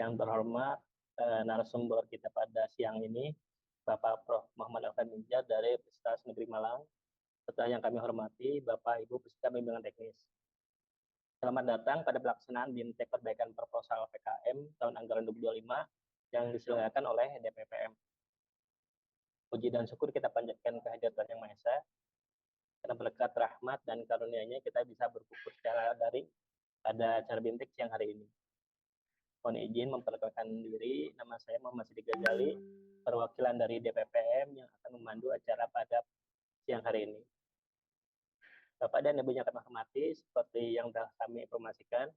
Yang terhormat narasumber kita pada siang ini, Bapak Prof. Muhammad Alfanija dari Universitas Negeri Malang, serta yang kami hormati Bapak Ibu peserta bimbingan teknis. Selamat datang pada pelaksanaan BIMTEK Perbaikan Proposal PKM tahun anggaran 2025 yang diselenggarakan oleh DPPM. Puji dan syukur kita panjatkan kehadirat Tuhan Yang Maha Esa, karena berkat rahmat dan karunia-Nya kita bisa berkumpul secara daring pada acara BIMTEK siang hari ini. Mohon izin memperkenalkan diri, nama saya Muhammad Siddiq Ghazali, perwakilan dari DPPM yang akan memandu acara pada siang hari ini. Bapak dan Ibu yang kami hormati, seperti yang telah kami informasikan,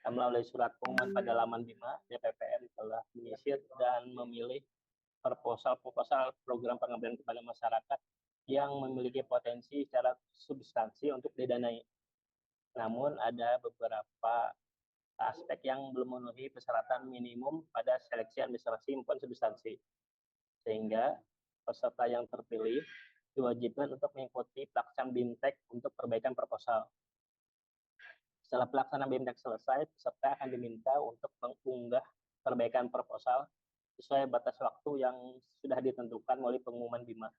melalui surat pengumuman pada laman 5, DPPM telah menyisir dan memilih proposal program pengabdian kepada masyarakat yang memiliki potensi secara substansi untuk didanai. Namun ada beberapa aspek yang belum memenuhi persyaratan minimum pada seleksi administrasi maupun substansi, sehingga peserta yang terpilih diwajibkan untuk mengikuti pelaksanaan BIMTEK untuk perbaikan proposal. Setelah pelaksanaan BIMTEK selesai, peserta akan diminta untuk mengunggah perbaikan proposal sesuai batas waktu yang sudah ditentukan melalui pengumuman BIMA.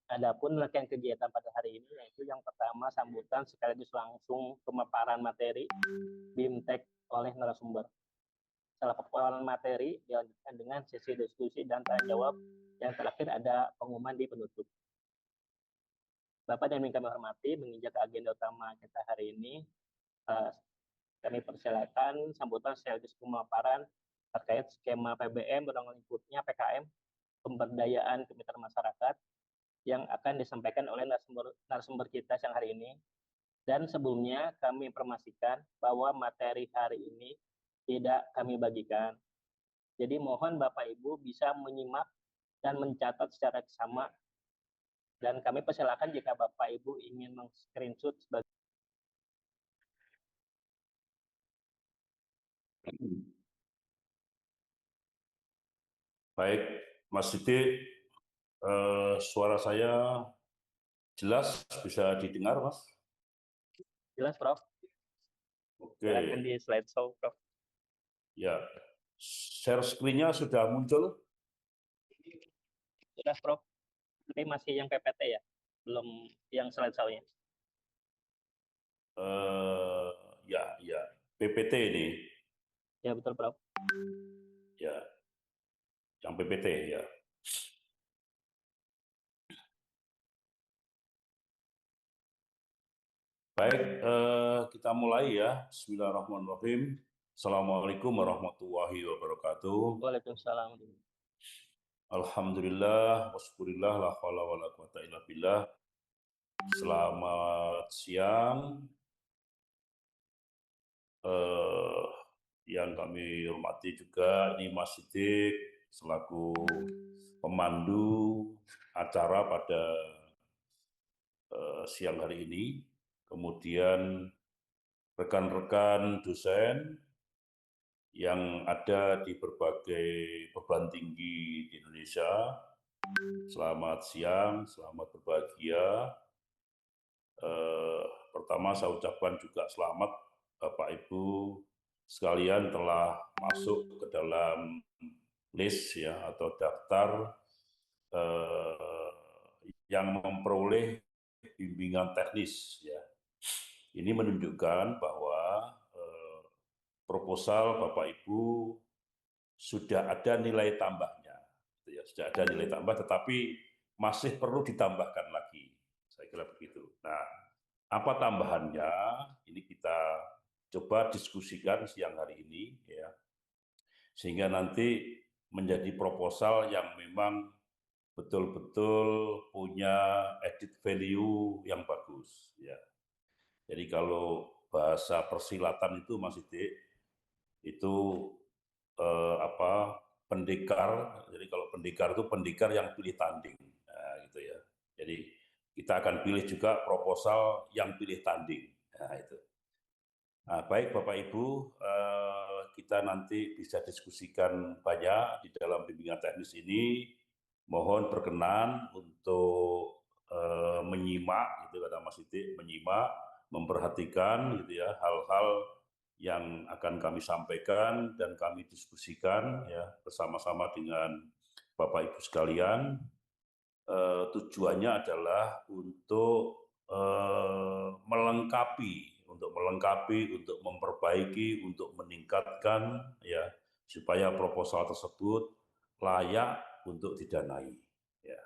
Adapun rangkaian kegiatan pada hari ini yaitu yang pertama sambutan sekaligus langsung pemaparan materi BIMTEK oleh narasumber. Setelah pemaparan materi dilanjutkan dengan sesi diskusi dan tanya jawab. Yang terakhir ada pengumuman di penutup. Bapak dan Ibu kami hormati, menginjak agenda utama kita hari ini, kami persilakan sambutan sekaligus pemaparan terkait skema PBM berangkat lingkupnya PKM pemberdayaan kemitraan masyarakat yang akan disampaikan oleh narasumber kita siang hari ini. Dan sebelumnya kami informasikan bahwa materi hari ini tidak kami bagikan. Jadi mohon Bapak Ibu bisa menyimak dan mencatat secara sama. Dan kami persilakan jika Bapak Ibu ingin meng-screenshot sebagai Baik, Mas Siti, suara saya jelas, bisa didengar, Mas? jelas, Prof. Oke. Silakan di slideshow, Prof. Ya, share screen-nya sudah muncul? Sudah, Prof. Tapi masih yang PPT ya, belum yang slideshow-nya. Ya, PPT ini. Ya, betul, Prof. Ya, yang PPT ya. Baik, kita mulai ya. Bismillahirrahmanirrahim. Assalamualaikum warahmatullahi wabarakatuh. Waalaikumsalam. Alhamdulillah, wassyukurillah, la haula wala quwata illa billah. Selamat siang. Yang kami hormati juga ini Mas Siddiq selaku pemandu acara pada siang hari ini. Kemudian rekan-rekan dosen yang ada di berbagai perguruan tinggi di Indonesia. Selamat siang, selamat berbahagia. Pertama saya ucapkan juga selamat Bapak Ibu sekalian telah masuk ke dalam list ya atau daftar yang memperoleh bimbingan teknis ya. Ini menunjukkan bahwa proposal Bapak Ibu sudah ada nilai tambahnya, ya, sudah ada nilai tambah, tetapi masih perlu ditambahkan lagi. Saya kira begitu. Nah, apa tambahannya? Ini kita coba diskusikan siang hari ini, ya, sehingga nanti menjadi proposal yang memang betul-betul punya added value yang bagus. Ya. Jadi kalau bahasa persilatan itu Mas Siddiq, itu pendekar. Jadi kalau pendekar itu pendekar yang pilih tanding, nah, gitu ya. Jadi kita akan pilih juga proposal yang pilih tanding. Nah, itu. Nah, baik Bapak Ibu, kita nanti bisa diskusikan banyak di dalam bimbingan teknis ini. Mohon berkenan untuk menyimak, gitu kata Mas Siddiq, menyimak, memperhatikan, gitu ya, hal-hal yang akan kami sampaikan dan kami diskusikan ya bersama-sama dengan Bapak Ibu sekalian. Tujuannya adalah untuk melengkapi, untuk memperbaiki, untuk meningkatkan ya supaya proposal tersebut layak untuk didanai. Ya.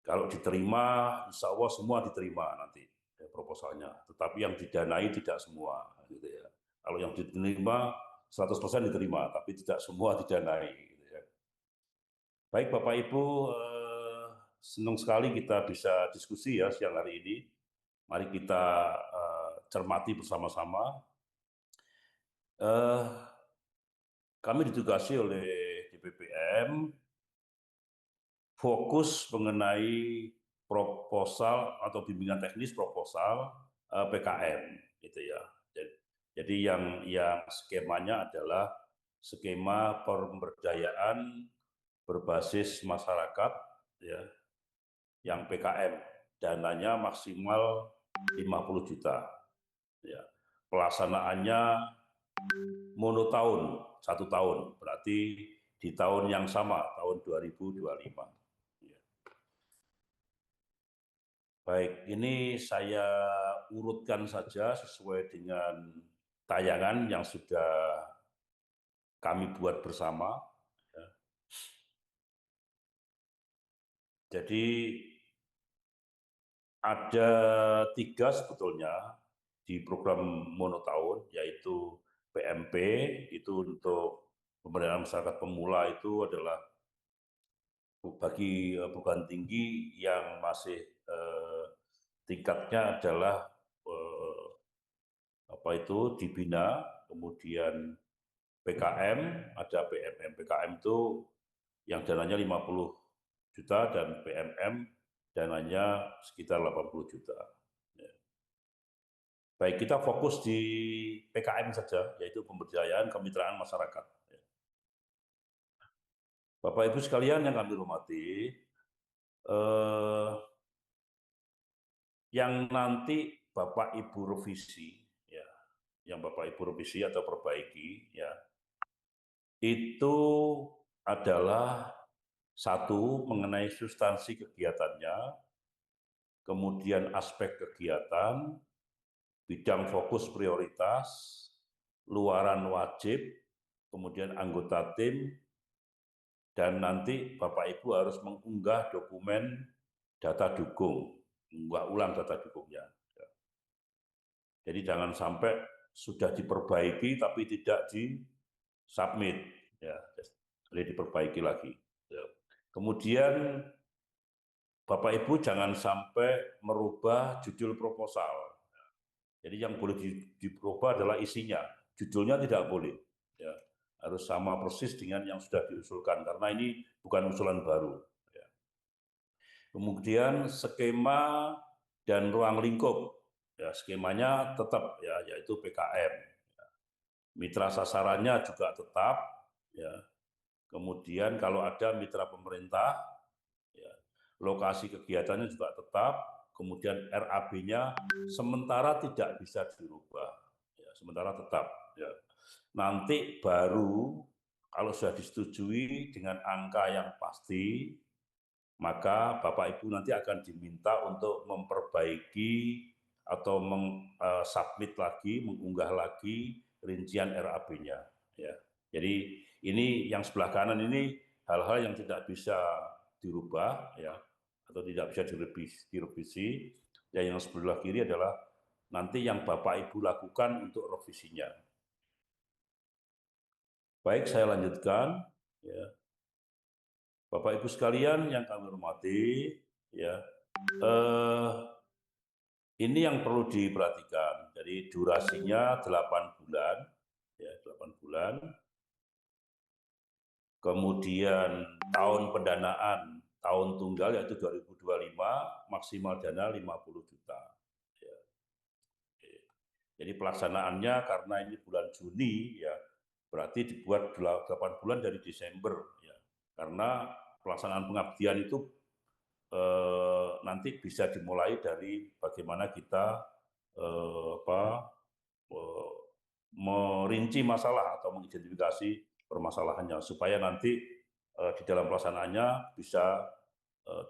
Kalau diterima, insya Allah semua diterima nanti ya, proposalnya. Tetapi yang didanai tidak semua. Gitu ya. Kalau yang diterima 100% diterima, tapi tidak semua didanai. Gitu ya. Baik Bapak Ibu, senang sekali kita bisa diskusi ya siang hari ini. Mari kita cermati bersama-sama. Kami ditugasi oleh DPPM fokus mengenai proposal atau bimbingan teknis proposal PKM, gitu ya. Jadi yang skemanya adalah skema pemberdayaan berbasis masyarakat, ya, yang PKM, dananya maksimal 50 juta. Ya. Pelaksanaannya monotahun, 1 tahun, berarti di tahun yang sama, tahun 2025. Ya. Baik, ini saya urutkan saja sesuai dengan tayangan yang sudah kami buat bersama. Ya. Jadi ada 3 sebetulnya di program monotahun, yaitu PMP, itu untuk pemberdayaan masyarakat pemula itu adalah bagi perguruan tinggi yang masih tingkatnya adalah dibina, kemudian PKM, ada PMM. PKM itu yang dananya 50 juta dan PMM dananya sekitar 80 juta. Ya. Baik, kita fokus di PKM saja, yaitu pemberdayaan kemitraan masyarakat. Ya. Bapak Ibu sekalian yang kami hormati, yang nanti Bapak Ibu revisi, ya, yang Bapak Ibu revisi atau perbaiki, ya, itu adalah satu mengenai substansi kegiatannya, kemudian aspek kegiatan, bidang fokus prioritas, luaran wajib, kemudian anggota tim, dan nanti Bapak Ibu harus mengunggah dokumen data dukung, mengunggah ulang data dukungnya. Jadi jangan sampai sudah diperbaiki tapi tidak di-submit, ya, jadi diperbaiki lagi. Kemudian Bapak Ibu jangan sampai merubah judul proposal. Jadi yang boleh dirubah adalah isinya, judulnya tidak boleh. Ya, harus sama persis dengan yang sudah diusulkan, karena ini bukan usulan baru. Ya. Kemudian skema dan ruang lingkup, ya, skemanya tetap, ya, yaitu PKM. Ya. Mitra sasarannya juga tetap. Ya. Kemudian kalau ada mitra pemerintah, ya, lokasi kegiatannya juga tetap. Kemudian RAB-nya sementara tidak bisa dirubah, ya, sementara tetap. Ya. Nanti baru kalau sudah disetujui dengan angka yang pasti, maka Bapak Ibu nanti akan diminta untuk memperbaiki atau submit lagi, mengunggah lagi rincian RAB-nya. Ya. Jadi ini yang sebelah kanan ini hal-hal yang tidak bisa dirubah, ya, atau tidak bisa direvisi. Dan yang sebelah kiri adalah nanti yang Bapak Ibu lakukan untuk revisinya. Baik, saya lanjutkan. Ya. Bapak Ibu sekalian yang kami hormati, ya, ini yang perlu diperhatikan. Jadi durasinya 8 bulan, ya, 8 bulan. Kemudian tahun pendanaan, tahun tunggal yaitu 2025, maksimal dana 50 juta. Ya. Jadi pelaksanaannya karena ini bulan Juni, ya, berarti dibuat 8 bulan dari Desember, ya. Karena pelaksanaan pengabdian itu nanti bisa dimulai dari bagaimana kita merinci masalah atau mengidentifikasi permasalahannya supaya nanti di dalam pelaksanaannya bisa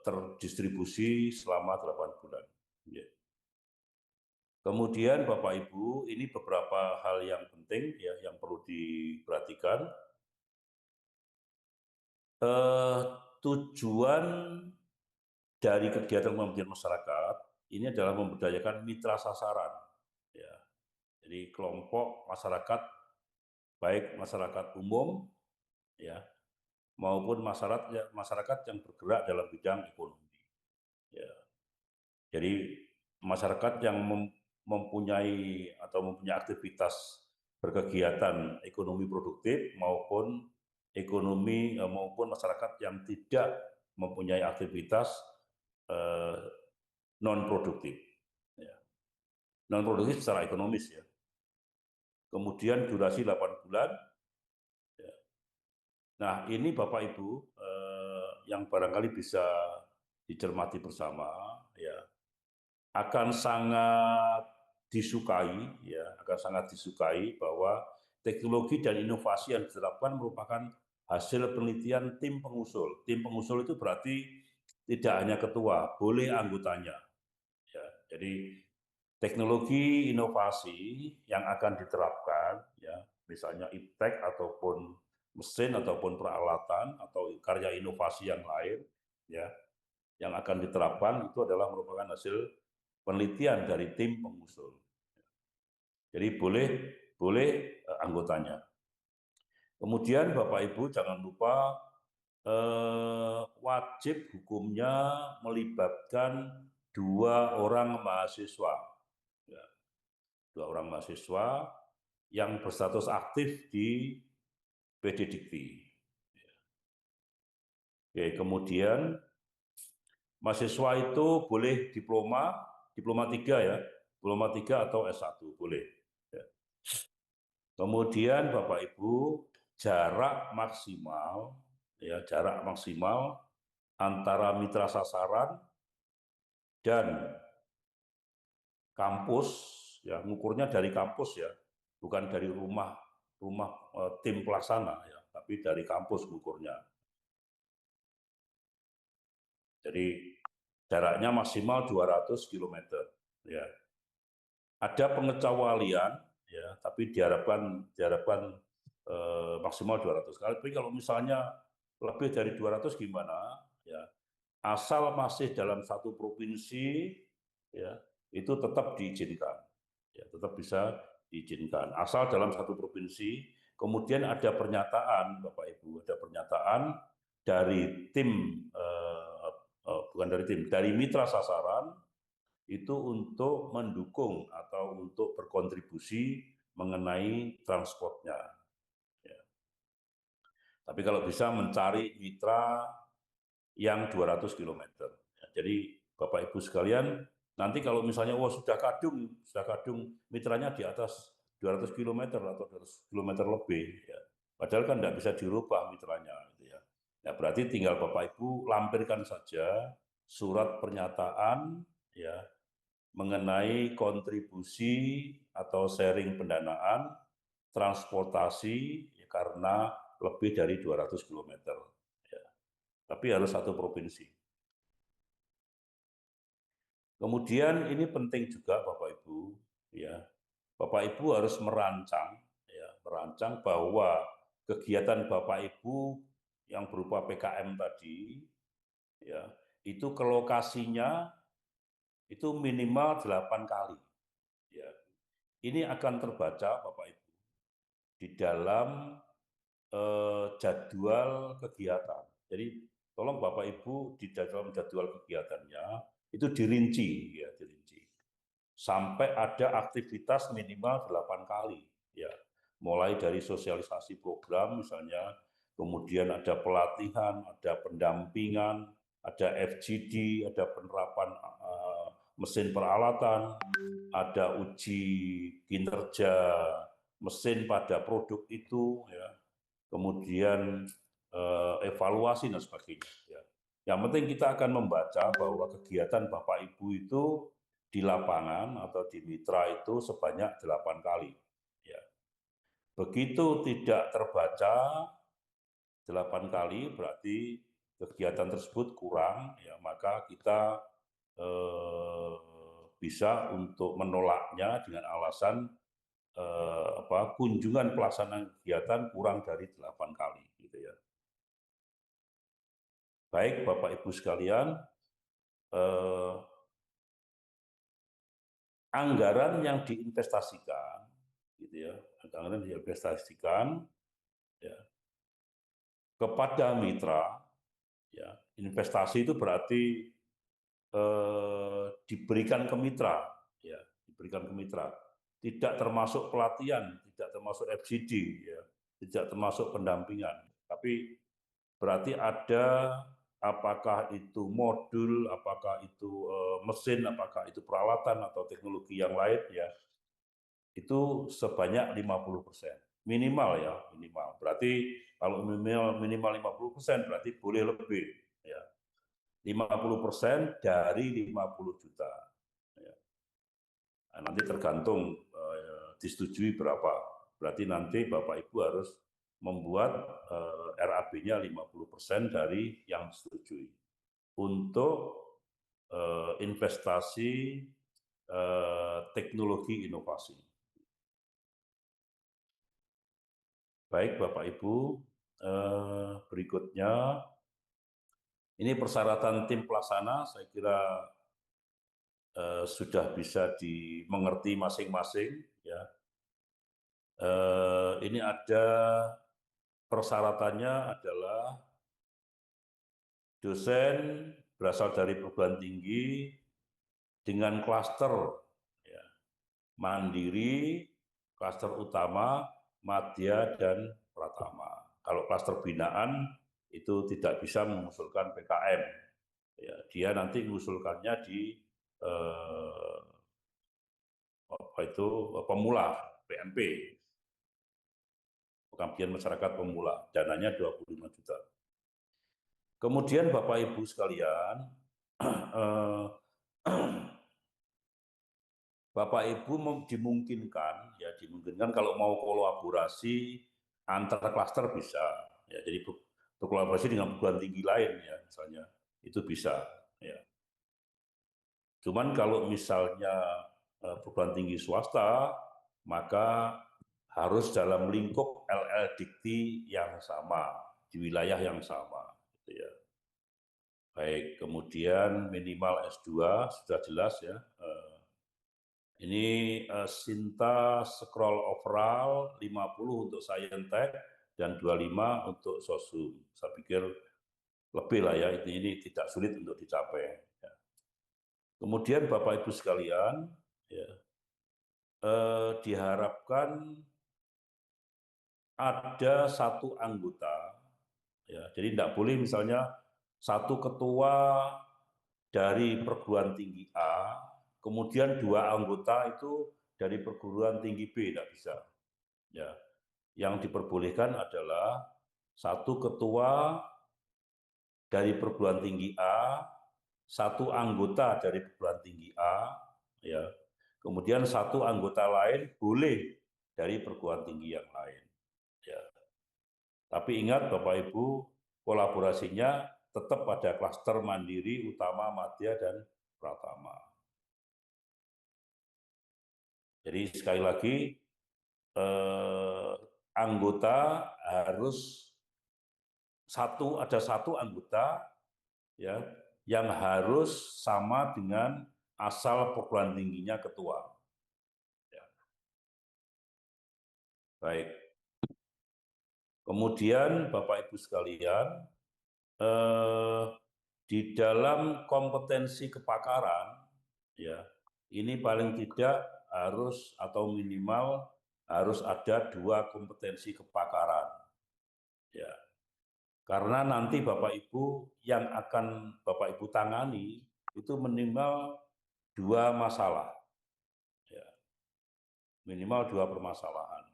terdistribusi selama 8 bulan. Ya. Kemudian Bapak Ibu, ini beberapa hal yang penting ya yang perlu diperhatikan. Tujuan dari kegiatan pemberdayaan masyarakat ini adalah memberdayakan mitra sasaran. Ya. Jadi kelompok masyarakat, baik masyarakat umum, ya, maupun masyarakat yang bergerak dalam bidang ekonomi. Ya. Jadi masyarakat yang mempunyai aktivitas berkegiatan ekonomi produktif maupun masyarakat yang tidak mempunyai aktivitas non produktif. Ya. Non produktif secara ekonomis ya. Kemudian durasi 8 bulan. Ya. Nah ini Bapak Ibu yang barangkali bisa dicermati bersama, ya, akan sangat disukai bahwa teknologi dan inovasi yang diterapkan merupakan hasil penelitian tim pengusul. Tim pengusul itu berarti tidak hanya ketua, boleh anggotanya. Ya, jadi teknologi inovasi yang akan diterapkan, ya, misalnya iptek ataupun mesin ataupun peralatan atau karya inovasi yang lain, ya, yang akan diterapkan itu adalah merupakan hasil penelitian dari tim pengusul. Jadi boleh anggotanya. Kemudian Bapak Ibu jangan lupa wajib hukumnya melibatkan 2 orang mahasiswa. Ya, 2 orang mahasiswa yang berstatus aktif di PD Dikti. Oke, kemudian mahasiswa itu boleh diploma 3 ya, diploma 3 atau S1 boleh. Ya. Kemudian Bapak Ibu, jarak maksimal antara mitra sasaran dan kampus, ya, ngukurnya dari kampus ya, bukan dari rumah tim pelaksana ya, tapi dari kampus ngukurnya. Jadi jaraknya maksimal 200 km. Ya. Ada pengecualian, ya, tapi diharapkan maksimal 200 kali. Tapi kalau misalnya lebih dari 200 gimana? Ya, asal masih dalam satu provinsi, ya, itu tetap diizinkan. Ya, tetap bisa diizinkan. Asal dalam satu provinsi. Kemudian ada pernyataan, Bapak Ibu, ada pernyataan dari tim dari mitra sasaran itu untuk mendukung atau untuk berkontribusi mengenai transportnya. Ya. Tapi kalau bisa mencari mitra yang 200 km. Ya, jadi Bapak Ibu sekalian, nanti kalau misalnya sudah kadung mitranya di atas 200 km atau 200 km lebih, ya. Padahal kan tidak bisa dirubah mitranya. Gitu ya. Nah, berarti tinggal Bapak Ibu lampirkan saja surat pernyataan, ya, mengenai kontribusi atau sharing pendanaan transportasi ya, karena lebih dari 200 km. Ya. Tapi harus satu provinsi. Kemudian ini penting juga Bapak Ibu, ya. Bapak Ibu harus merancang bahwa kegiatan Bapak Ibu yang berupa PKM tadi, ya, itu ke lokasinya itu minimal 8 kali. Ya. Ini akan terbaca Bapak Ibu di dalam jadwal kegiatan. Jadi tolong Bapak Ibu di dalam jadwal kegiatannya itu dirinci, ya, dirinci. Sampai ada aktivitas minimal 8 kali, ya. Mulai dari sosialisasi program misalnya, kemudian ada pelatihan, ada pendampingan, ada FGD, ada penerapan mesin peralatan, ada uji kinerja mesin pada produk itu, ya. Kemudian evaluasi dan sebagainya. Ya. Yang penting kita akan membaca bahwa kegiatan Bapak Ibu itu di lapangan atau di mitra itu sebanyak 8 kali. Ya. Begitu tidak terbaca 8 kali, berarti kegiatan tersebut kurang, ya maka kita bisa untuk menolaknya dengan alasan kunjungan pelaksanaan kegiatan kurang dari 8 kali, gitu ya. Baik, Bapak Ibu sekalian, anggaran yang diinvestasikan, gitu ya, anggaran yang diinvestasikan, ya, kepada mitra, ya, investasi itu berarti diberikan ke mitra, ya, diberikan ke mitra, tidak termasuk pelatihan, tidak termasuk FGD, ya, tidak termasuk pendampingan, tapi berarti ada apakah itu modul, apakah itu mesin, apakah itu peralatan atau teknologi yang lain, ya, itu sebanyak 50%. Minimal ya, minimal. Berarti kalau minimal 50% berarti boleh lebih. Ya. 50% dari 50 juta. Ya. Nah, nanti tergantung disetujui berapa. Berarti nanti Bapak Ibu harus membuat RAB-nya 50% dari yang disetujui untuk investasi teknologi inovasi. Baik Bapak Ibu, berikutnya ini persyaratan tim pelaksana, saya kira sudah bisa dimengerti masing-masing. Ya. Ini ada persyaratannya adalah dosen berasal dari perguruan tinggi dengan klaster, ya, mandiri, klaster utama, madya, dan pratama. Kalau klaster binaan itu tidak bisa mengusulkan PKM. Ya, dia nanti mengusulkannya di pemula, PMP, pengabdian masyarakat pemula, dananya 25 juta. Kemudian Bapak Ibu sekalian, Bapak Ibu dimungkinkan kalau mau kolaborasi antar klaster bisa, ya, jadi berkolaborasi dengan perguruan tinggi lain, ya, misalnya itu bisa, ya. Cuman kalau misalnya perguruan tinggi swasta, maka harus dalam lingkup LL Dikti yang sama, di wilayah yang sama, gitu ya. Baik, kemudian minimal S2 sudah jelas ya. Ini Sinta scroll overall 50 untuk Saintek dan 25 untuk Sosum. Saya pikir lebih lah ya, ini tidak sulit untuk dicapai. Ya. Kemudian Bapak Ibu sekalian, ya, diharapkan ada satu anggota, ya, jadi tidak boleh misalnya satu ketua dari perguruan tinggi A, kemudian 2 anggota itu dari perguruan tinggi B, tidak bisa. Ya, yang diperbolehkan adalah satu ketua dari perguruan tinggi A, satu anggota dari perguruan tinggi A, ya, kemudian satu anggota lain boleh dari perguruan tinggi yang lain. Ya. Tapi ingat Bapak Ibu, kolaborasinya tetap pada klaster mandiri, utama, madya, dan pratama. Jadi sekali lagi, anggota harus ada satu anggota, ya, yang harus sama dengan asal perguruan tingginya ketua. Ya. Baik. Kemudian Bapak Ibu sekalian, di dalam kompetensi kepakaran, ya, ini paling tidak harus atau minimal harus ada 2 kompetensi kepakaran. Ya. Karena nanti Bapak Ibu yang akan Bapak Ibu tangani itu minimal 2 masalah. Ya. Minimal 2 permasalahan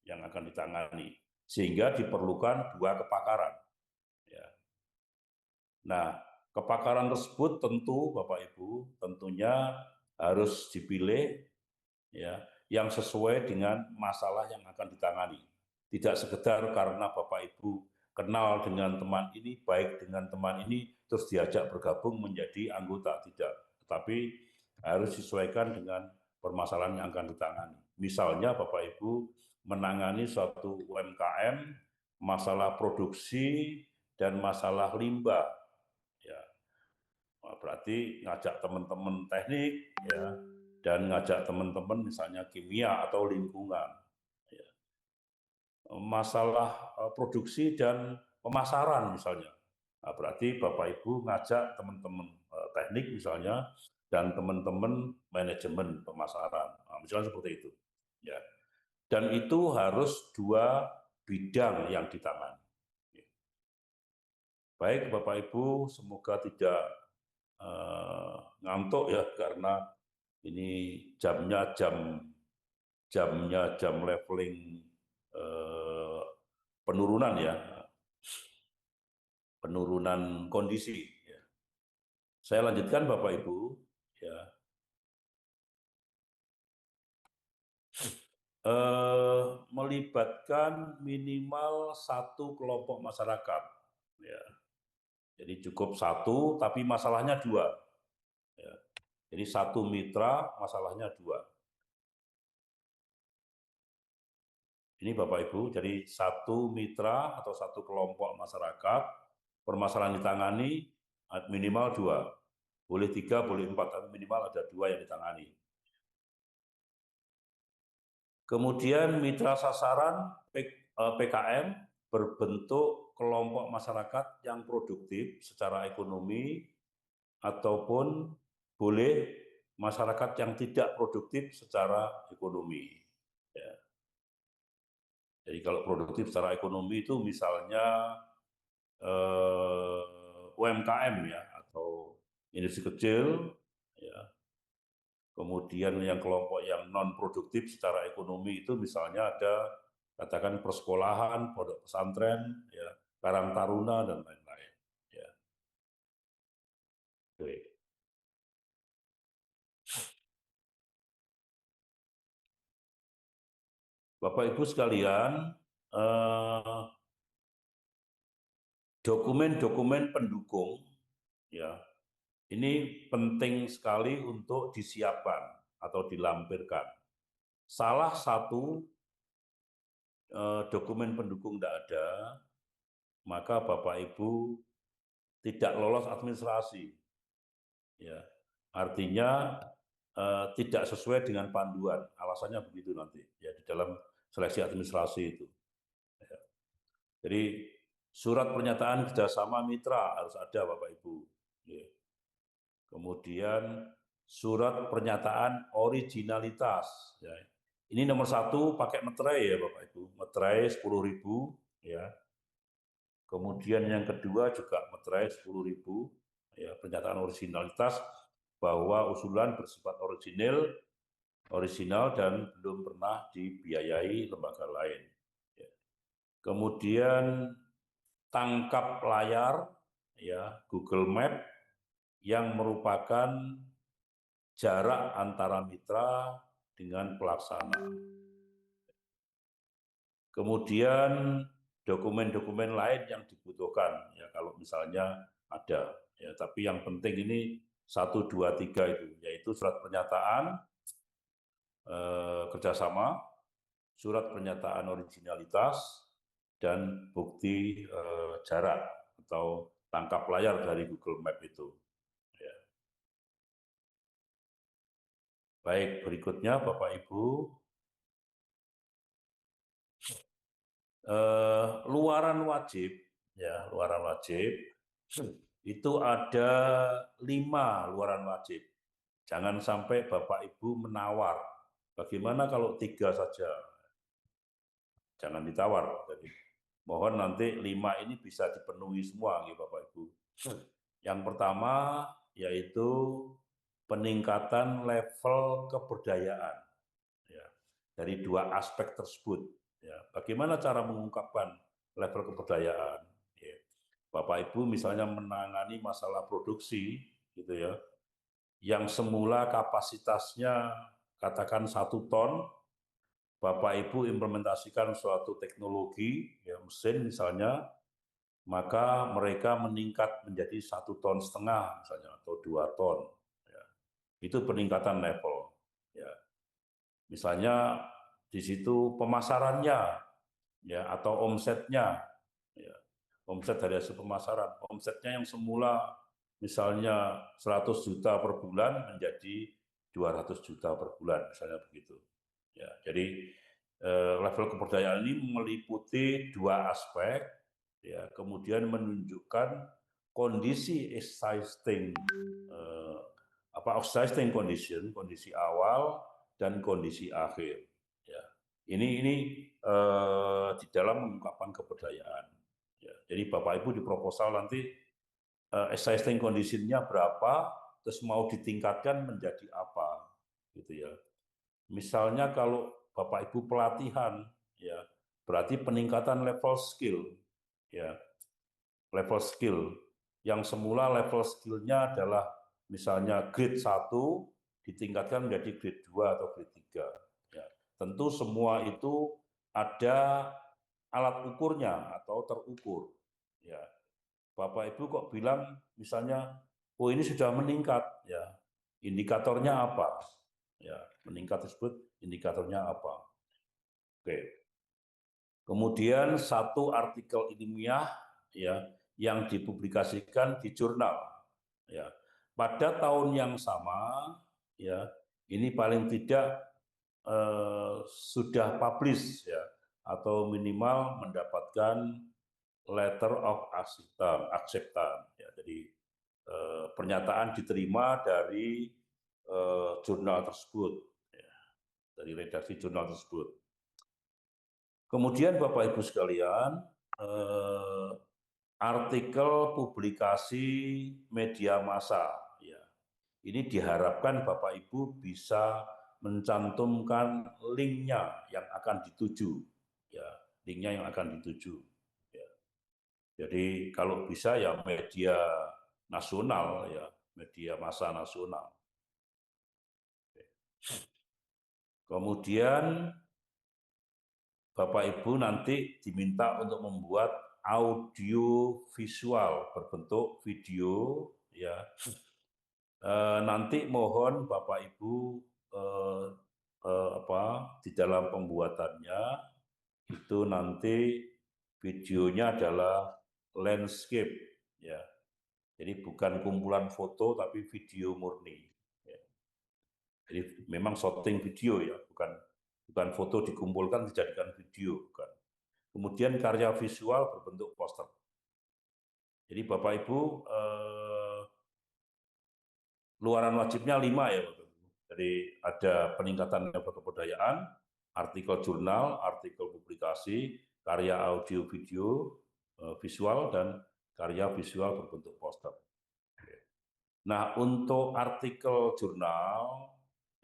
yang akan ditangani. Sehingga diperlukan 2 kepakaran. Ya. Nah, kepakaran tersebut tentu Bapak Ibu tentunya harus dipilih, ya, yang sesuai dengan masalah yang akan ditangani. Tidak sekedar karena Bapak Ibu kenal dengan teman ini, baik dengan teman ini, terus diajak bergabung menjadi anggota, tidak. Tetapi harus disesuaikan dengan permasalahan yang akan ditangani. Misalnya Bapak Ibu menangani suatu UMKM, masalah produksi dan masalah limbah. Ya, berarti ngajak teman-teman teknik, ya, dan ngajak teman-teman misalnya kimia atau lingkungan. Ya. Masalah produksi dan pemasaran misalnya. Nah, berarti Bapak Ibu ngajak teman-teman teknik misalnya dan teman-teman manajemen pemasaran. Nah, misalnya seperti itu. Ya. Dan itu harus 2 bidang yang ditangani. Baik Bapak Ibu, semoga tidak ngantuk ya, karena ini jamnya jam leveling penurunan ya, penurunan kondisi. Ya. Saya lanjutkan Bapak Ibu. Ya. Melibatkan minimal 1 kelompok masyarakat. Ya. Jadi cukup 1, tapi masalahnya 2. Ya. Jadi 1 mitra, masalahnya 2. Ini Bapak Ibu, jadi 1 mitra atau 1 kelompok masyarakat, permasalahan ditangani minimal 2. Boleh 3, boleh 4, tapi minimal ada 2 yang ditangani. Kemudian mitra sasaran PKM berbentuk kelompok masyarakat yang produktif secara ekonomi, ataupun boleh masyarakat yang tidak produktif secara ekonomi. Ya. Jadi kalau produktif secara ekonomi itu misalnya UMKM ya, atau industri kecil, ya. Kemudian yang kelompok yang non produktif secara ekonomi itu misalnya ada katakan persekolahan, pondok pesantren, ya, Karang Taruna dan lain-lain. Ya. Oke. Bapak Ibu sekalian, dokumen-dokumen pendukung, ya, ini penting sekali untuk disiapkan atau dilampirkan. Salah satu dokumen pendukung tidak ada, maka Bapak Ibu tidak lolos administrasi. Ya, artinya tidak sesuai dengan panduan. Alasannya begitu nanti ya di dalam seleksi administrasi itu. Ya. Jadi surat pernyataan kerjasama mitra harus ada Bapak Ibu. Ya. Kemudian surat pernyataan originalitas. Ya. Ini nomor 1 pakai materai ya Bapak Ibu, materai 10.000 ya. Kemudian yang kedua juga materai 10.000 ya, pernyataan originalitas bahwa usulan bersifat original dan belum pernah dibiayai lembaga lain. Ya. Kemudian tangkap layar ya Google Map yang merupakan jarak antara mitra dengan pelaksana. Kemudian dokumen-dokumen lain yang dibutuhkan ya kalau misalnya ada ya, tapi yang penting ini 1, 2, 3 itu, yaitu surat pernyataan kerjasama, surat pernyataan originalitas, dan bukti jarak atau tangkap layar dari Google Map itu. Ya. Baik, berikutnya Bapak Ibu, luaran wajib, ya luaran wajib itu ada 5 luaran wajib. Jangan sampai Bapak Ibu menawar. Bagaimana kalau 3 saja? Jangan ditawar. Jadi, mohon nanti 5 ini bisa dipenuhi semua, gitu, Bapak Ibu. Yang pertama yaitu peningkatan level kebudayaan. Ya, dari 2 aspek tersebut. Ya, bagaimana cara mengungkapkan level kebudayaan? Ya, Bapak Ibu misalnya menangani masalah produksi, gitu ya, yang semula kapasitasnya katakan 1 ton, Bapak Ibu implementasikan suatu teknologi, ya mesin misalnya, maka mereka meningkat menjadi 1,5 ton misalnya atau 2 ton. Ya. Itu peningkatan level. Ya. Misalnya di situ pemasarannya, ya atau omsetnya, ya. Omset dari hasil pemasaran, omsetnya yang semula misalnya 100 juta per bulan menjadi 200 juta per bulan, misalnya begitu. Ya, jadi level keberdayaan ini meliputi dua aspek, ya, kemudian menunjukkan kondisi existing existing condition, kondisi awal dan kondisi akhir. Ya, ini di dalam mengungkapkan keberdayaan. Ya, jadi Bapak Ibu di proposal nanti existing condition-nya berapa, terus mau ditingkatkan menjadi apa, gitu ya. Misalnya kalau Bapak Ibu pelatihan, ya berarti peningkatan level skill, ya level skill. Yang semula level skill-nya adalah misalnya grade 1 ditingkatkan menjadi grade 2 atau grade 3. Ya, tentu semua itu ada alat ukurnya atau terukur. Ya, Bapak Ibu kok bilang misalnya, oh ini sudah meningkat, ya indikatornya apa? Ya, meningkat tersebut indikatornya apa? Oke. Kemudian satu artikel ilmiah, ya yang dipublikasikan di jurnal, ya pada tahun yang sama, ya ini paling tidak sudah publish, ya atau minimal mendapatkan letter of acceptance, ya jadi pernyataan diterima dari jurnal tersebut, ya, dari redaksi jurnal tersebut. Kemudian Bapak Ibu sekalian, artikel publikasi media massa, ya ini diharapkan Bapak Ibu bisa mencantumkan linknya yang akan dituju, ya linknya yang akan dituju. Ya. Jadi kalau bisa ya media nasional, ya media massa nasional. Kemudian Bapak Ibu nanti diminta untuk membuat audio visual berbentuk video, ya. Nanti mohon Bapak Ibu di dalam pembuatannya itu nanti videonya adalah landscape, ya. Jadi bukan kumpulan foto tapi video murni. Ya. Jadi memang shooting video, ya, bukan foto dikumpulkan dijadikan video, bukan. Kemudian karya visual berbentuk poster. Jadi Bapak Ibu luaran wajibnya 5, ya Bapak Ibu. Jadi ada peningkatan level kebudayaan, artikel jurnal, artikel publikasi, karya audio video visual, dan karya visual berbentuk poster. Nah, untuk artikel jurnal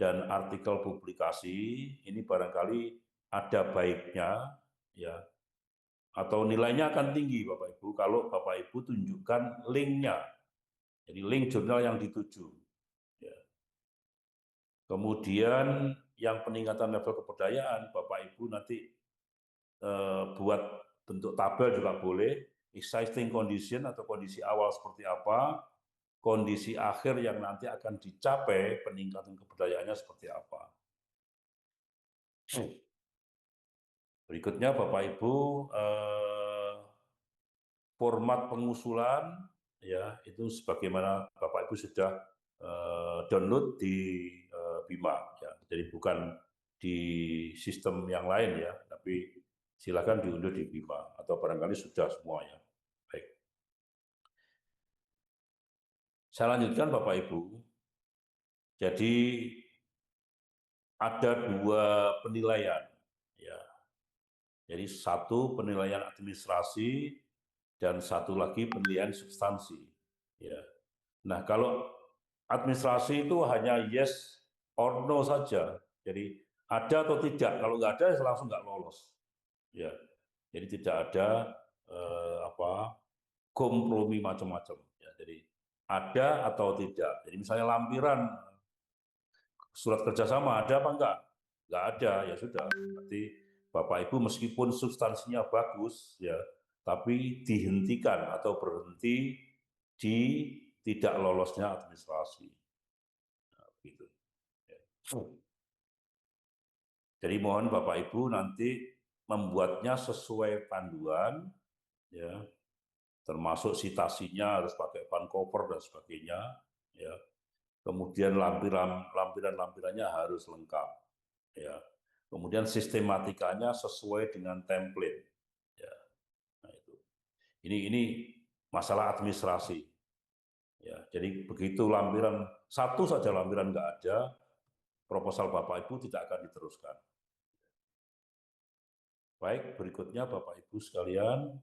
dan artikel publikasi ini barangkali ada baiknya, ya, atau nilainya akan tinggi Bapak Ibu kalau Bapak Ibu tunjukkan linknya, jadi link jurnal yang dituju. Ya. Kemudian yang peningkatan level kebudayaan, Bapak Ibu nanti buat bentuk tabel juga boleh, existing condition atau kondisi awal seperti apa, kondisi akhir yang nanti akan dicapai peningkatan keberdayaannya seperti apa. Berikutnya Bapak Ibu, format pengusulan, ya itu sebagaimana Bapak Ibu sudah download di Bima, ya. Jadi bukan di sistem yang lain, ya, tapi silakan diunduh di Bima atau barangkali sudah semua, ya. Baik. Saya lanjutkan Bapak Ibu. Jadi ada 2 penilaian, ya. Jadi satu penilaian administrasi dan satu lagi penilaian substansi, ya. Nah, kalau administrasi itu hanya yes or no saja. Jadi ada atau tidak. Kalau nggak ada langsung nggak lolos. Ya. Jadi tidak ada kompromi macam-macam. Ya, jadi ada atau tidak. Jadi misalnya lampiran surat kerjasama ada apa enggak? nggak ada, ya sudah. Berarti Bapak Ibu meskipun substansinya bagus, ya, tapi dihentikan atau berhenti di tidak lolosnya administrasi. Nah, gitu. Ya. Jadi mohon Bapak Ibu nanti membuatnya sesuai panduan, ya, termasuk citasinya harus pakai Vancouver dan sebagainya, ya. Kemudian lampiran-lampirannya harus lengkap, ya. Kemudian sistematikanya sesuai dengan template, ya. Nah, itu. Ini masalah administrasi, ya. Jadi begitu lampiran satu saja lampiran nggak ada, proposal Bapak Ibu tidak akan diteruskan. Baik, berikutnya Bapak Ibu sekalian,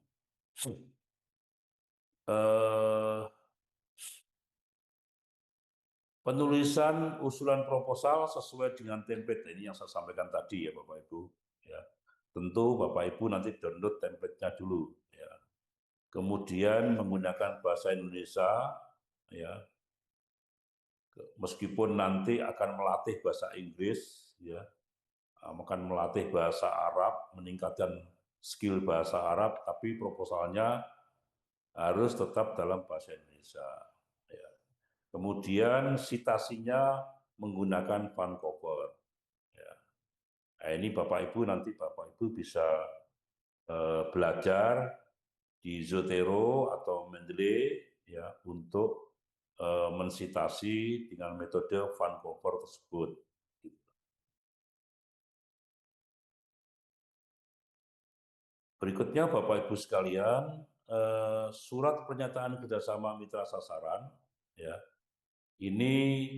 penulisan usulan proposal sesuai dengan template ini yang saya sampaikan tadi ya Bapak Ibu. Ya. Tentu Bapak Ibu nanti download template-nya dulu. Ya. Kemudian menggunakan bahasa Indonesia, ya. Meskipun nanti akan melatih bahasa Inggris, ya, akan melatih bahasa Arab, meningkatkan skill bahasa Arab, tapi proposalnya harus tetap dalam bahasa Indonesia. Ya. Kemudian citasinya menggunakan Vancouver. Ya. Nah, ini Bapak Ibu nanti Bapak Ibu bisa belajar di Zotero atau Mendeley, ya, untuk mensitasi dengan metode Vancouver tersebut. Berikutnya Bapak Ibu sekalian, surat pernyataan kerjasama mitra sasaran, ya, ini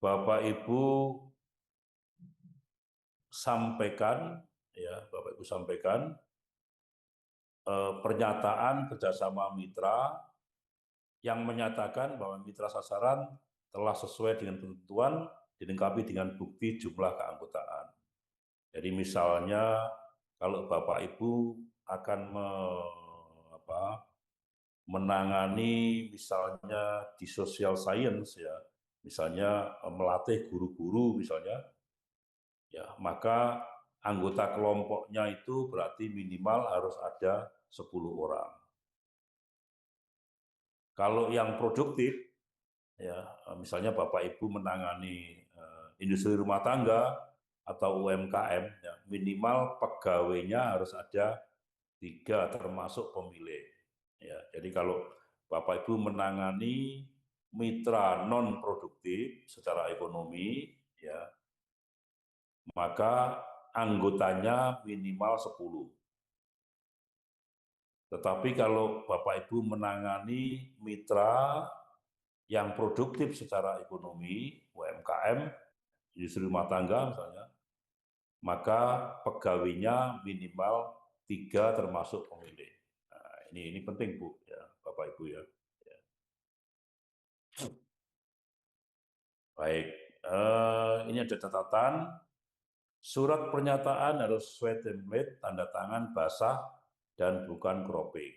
Bapak Ibu sampaikan, ya, Bapak Ibu sampaikan pernyataan kerjasama mitra yang menyatakan bahwa mitra sasaran telah sesuai dengan ketentuan dilengkapi dengan bukti jumlah keanggotaan. Jadi misalnya kalau Bapak Ibu akan menangani misalnya di social science, ya, misalnya melatih guru-guru misalnya, ya, maka anggota kelompoknya itu berarti minimal harus ada 10 orang. Kalau yang produktif, ya, misalnya Bapak Ibu menangani industri rumah tangga atau UMKM, ya, minimal pegawainya harus ada 3 termasuk pemilik. Ya, jadi kalau Bapak Ibu menangani mitra non produktif secara ekonomi, ya, maka anggotanya minimal 10. Tetapi kalau Bapak Ibu menangani mitra yang produktif secara ekonomi, UMKM, industri rumah tangga misalnya, maka pegawainya minimal 3 termasuk pemilik. Nah, ini penting Bu, ya, Bapak Ibu, ya. Baik, ini ada catatan. Surat pernyataan harus sesuai template, tanda tangan basah dan bukan cropping.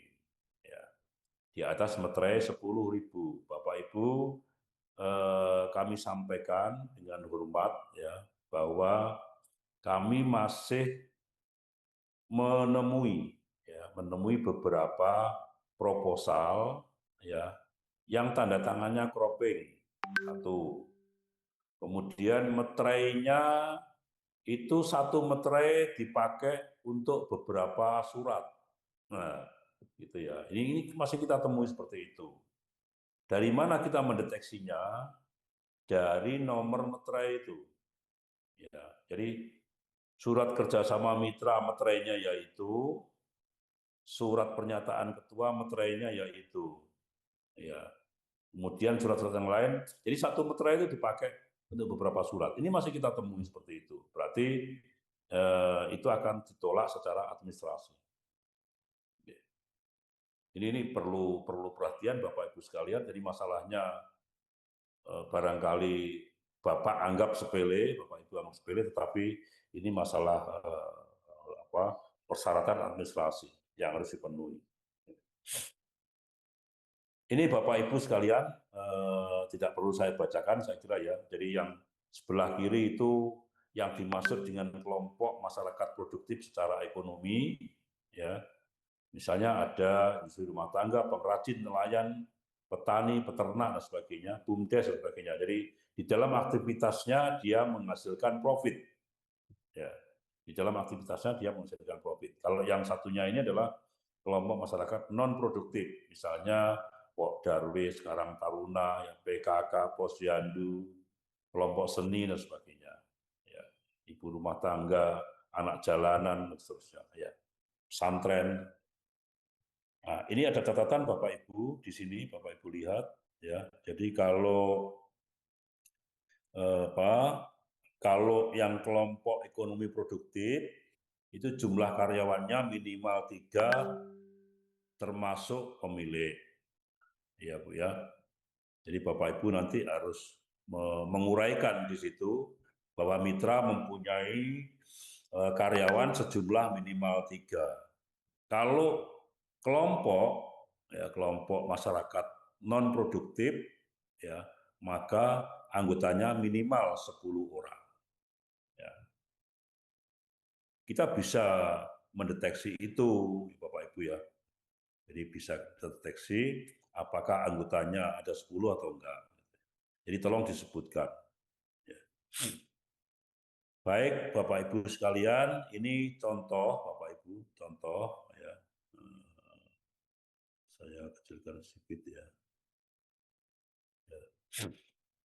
Ya. Di atas meterai 10.000. Bapak Ibu, kami sampaikan dengan hormat, ya, bahwa kami masih menemui beberapa proposal, ya, yang tanda tangannya cropping. Satu. Kemudian meterainya itu satu meterai dipakai untuk beberapa surat. Nah, gitu ya. Ini masih kita temui seperti itu. Dari mana kita mendeteksinya? Dari nomor meterai itu. Ya, jadi surat kerjasama mitra meterainya yaitu, surat pernyataan ketua meterainya yaitu, ya. Kemudian surat-surat yang lain. Jadi satu meterai itu dipakai untuk beberapa surat. Ini masih kita temui seperti itu. Berarti itu akan ditolak secara administrasi. Ini perlu perhatian Bapak Ibu sekalian. Jadi masalahnya barangkali Bapak anggap sepele, Bapak Ibu anggap sepele, tetapi ini masalah persyaratan administrasi yang harus dipenuhi. Ini Bapak Ibu sekalian, tidak perlu saya bacakan, saya kira, ya. Jadi yang sebelah kiri itu yang dimaksud dengan kelompok masyarakat produktif secara ekonomi, ya, misalnya ada industri rumah tangga, pengrajin, nelayan, petani, peternak, dan sebagainya, BUMDes, dan sebagainya. Jadi di dalam aktivitasnya dia menghasilkan profit. Ya, di dalam aktivitasnya dia menghasilkan profit. Kalau yang satunya ini adalah kelompok masyarakat non produktif, misalnya Pok Darwis, Karang Taruna, ya, PKK, Posyandu, kelompok seni dan sebagainya. Ya, ibu rumah tangga, anak jalanan dan seterusnya. Ya, pesantren. Nah, ini ada catatan Bapak Ibu di sini, Bapak Ibu lihat. Ya, jadi kalau kalau yang kelompok ekonomi produktif itu jumlah karyawannya minimal 3 termasuk pemilik. Ya Bu ya. Jadi Bapak Ibu nanti harus menguraikan di situ bahwa mitra mempunyai karyawan sejumlah minimal 3. Kalau kelompok ya kelompok masyarakat non produktif ya maka anggotanya minimal 10 orang. Ya. Kita bisa mendeteksi itu Bapak Ibu ya. Jadi bisa deteksi apakah anggotanya ada 10 atau enggak. Jadi tolong disebutkan. Ya. Baik Bapak Ibu sekalian, ini contoh Bapak Ibu, contoh ya. Saya kecilkan sedikit ya.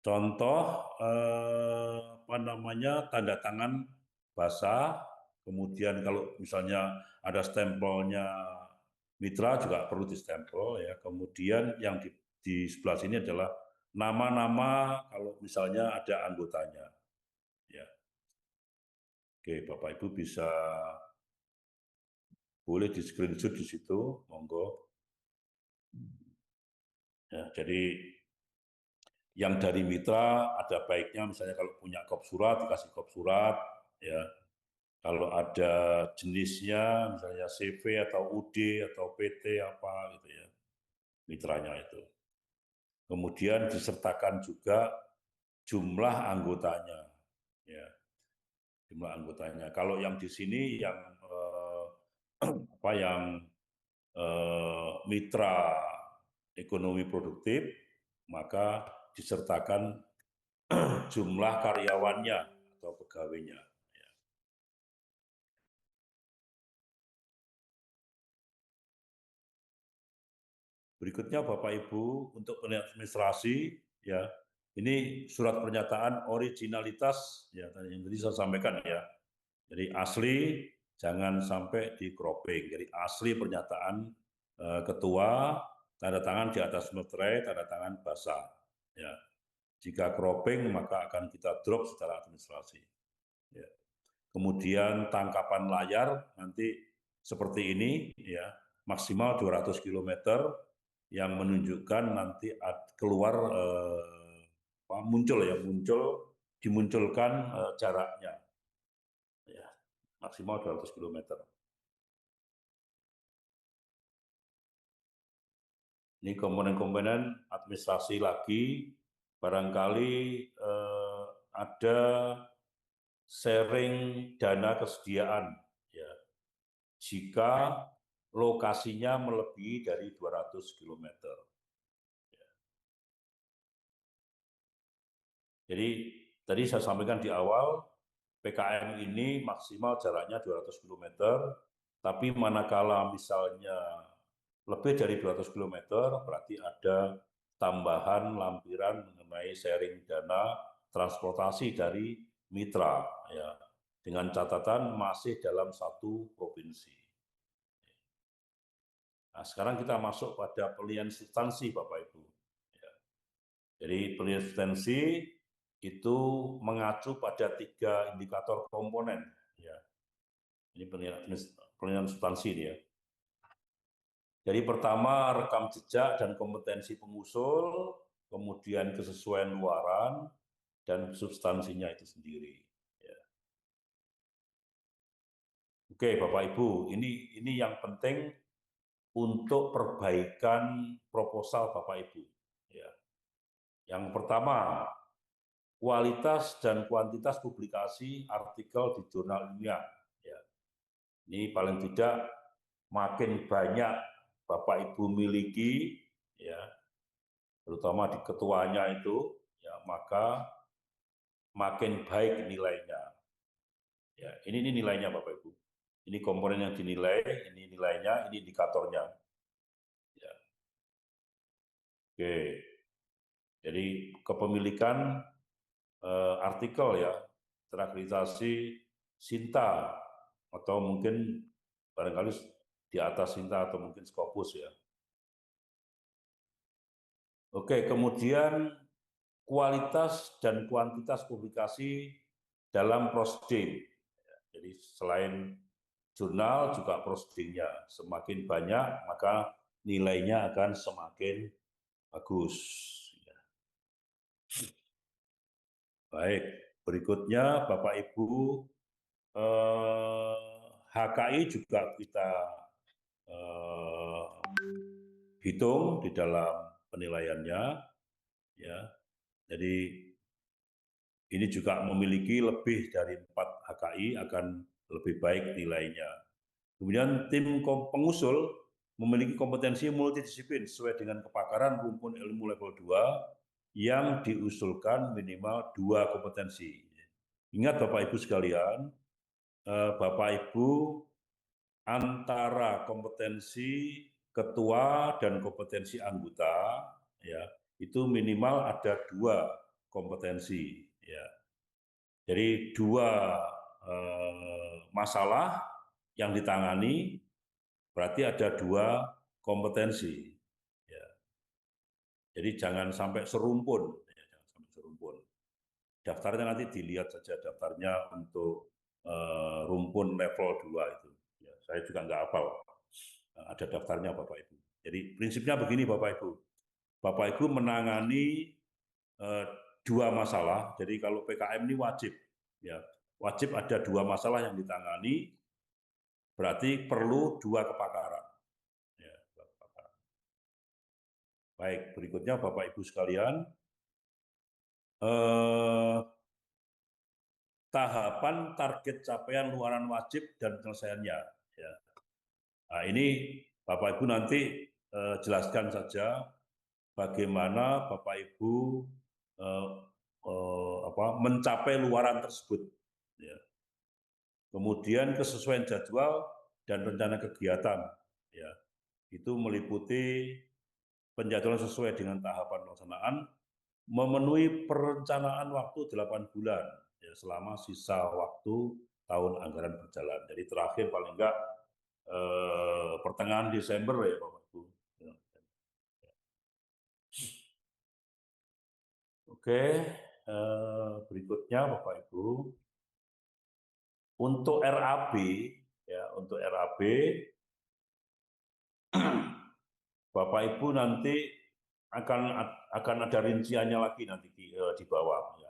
Contoh apa namanya tanda tangan basah, kemudian kalau misalnya ada stempelnya mitra juga perlu distempel ya. Kemudian yang di sebelah sini adalah nama-nama kalau misalnya ada anggotanya. Ya. Oke, Bapak Ibu bisa boleh di screenshot di situ, monggo. Ya, jadi yang dari mitra ada baiknya misalnya kalau punya kop surat dikasih kop surat ya. Kalau ada jenisnya misalnya CV atau UD atau PT apa gitu ya. Mitranya itu. Kemudian disertakan juga jumlah anggotanya ya. Jumlah anggotanya. Kalau yang di sini yang apa yang mitra ekonomi produktif maka disertakan jumlah karyawannya atau pegawainya. Berikutnya Bapak Ibu untuk administrasi ya ini surat pernyataan originalitas ya yang tadi saya sampaikan ya. Jadi asli jangan sampai di cropping. Jadi asli pernyataan ketua tanda tangan di atas meterai tanda tangan basah ya. Jika cropping maka akan kita drop secara administrasi. Ya. Kemudian tangkapan layar nanti seperti ini ya maksimal 200 km yang menunjukkan nanti keluar muncul dimunculkan jaraknya ya maksimal 200 km. Ini komponen-komponen administrasi lagi barangkali ada sharing dana kesediaan ya jika lokasinya melebihi dari 200 km. Jadi tadi saya sampaikan di awal PKM ini maksimal jaraknya 200 km, tapi manakala misalnya lebih dari 200 km berarti ada tambahan lampiran mengenai sharing dana transportasi dari mitra ya dengan catatan masih dalam satu provinsi. Nah, sekarang kita masuk pada penilaian substansi Bapak Ibu. Ya. Jadi penilaian substansi itu mengacu pada 3 indikator komponen. Ya. Ini penilaian substansi ini ya. Jadi pertama rekam jejak dan kompetensi pengusul, kemudian kesesuaian luaran, dan substansinya itu sendiri. Ya. Oke Bapak Ibu, ini yang penting untuk perbaikan proposal Bapak Ibu. Ya. Yang pertama, kualitas dan kuantitas publikasi artikel di jurnal ilmiah. Ya. Ini paling tidak makin banyak Bapak Ibu miliki, ya, terutama di ketuanya itu, ya, maka makin baik nilainya. Ya, ini nilainya Bapak Ibu. Ini komponen yang dinilai, ini nilainya, ini indikatornya. Ya. Oke. Jadi kepemilikan artikel ya, terakreditasi Sinta atau mungkin barangkali di atas Sinta atau mungkin Scopus ya. Oke, kemudian kualitas dan kuantitas publikasi dalam proseding. Jadi selain jurnal juga prosedingnya. Semakin banyak maka nilainya akan semakin bagus. Baik, berikutnya Bapak Ibu HKI juga kita hitung di dalam penilaiannya, ya. Jadi ini juga memiliki lebih dari 4 HKI akan lebih baik nilainya. Kemudian tim pengusul memiliki kompetensi multidisiplin sesuai dengan kepakaran rumpun ilmu level 2 yang diusulkan minimal 2 kompetensi. Ingat Bapak Ibu sekalian, Bapak Ibu antara kompetensi ketua dan kompetensi anggota, ya, itu minimal ada 2 kompetensi. Ya. Jadi 2 masalah yang ditangani berarti ada 2 kompetensi. Ya. Jadi jangan sampai serumpun. Ya, jangan sampai serumpun. Daftarnya nanti dilihat saja daftarnya untuk rumpun level 2 itu. Ya, saya juga nggak hafal. Ada daftarnya Bapak Ibu. Jadi prinsipnya begini Bapak Ibu. Bapak Ibu menangani 2 masalah. Jadi kalau PKM ini wajib, ya wajib ada 2 masalah yang ditangani. Berarti perlu 2 kepakaran. Ya, 2 kepakaran. Baik, berikutnya Bapak Ibu sekalian, tahapan target capaian luaran wajib dan penyelesaiannya. Ya. Nah, ini Bapak Ibu nanti jelaskan saja bagaimana Bapak Ibu mencapai luaran tersebut. Ya. Kemudian kesesuaian jadwal dan rencana kegiatan. Ya. Itu meliputi penjadwalan sesuai dengan tahapan pelaksanaan, memenuhi perencanaan waktu 8 bulan ya, selama sisa waktu tahun anggaran berjalan. Jadi terakhir paling enggak pertengahan Desember ya Bapak Ibu. Oke, berikutnya Bapak Ibu, untuk RAB ya, untuk RAB Bapak Ibu nanti akan ada rinciannya lagi nanti di bawah ya.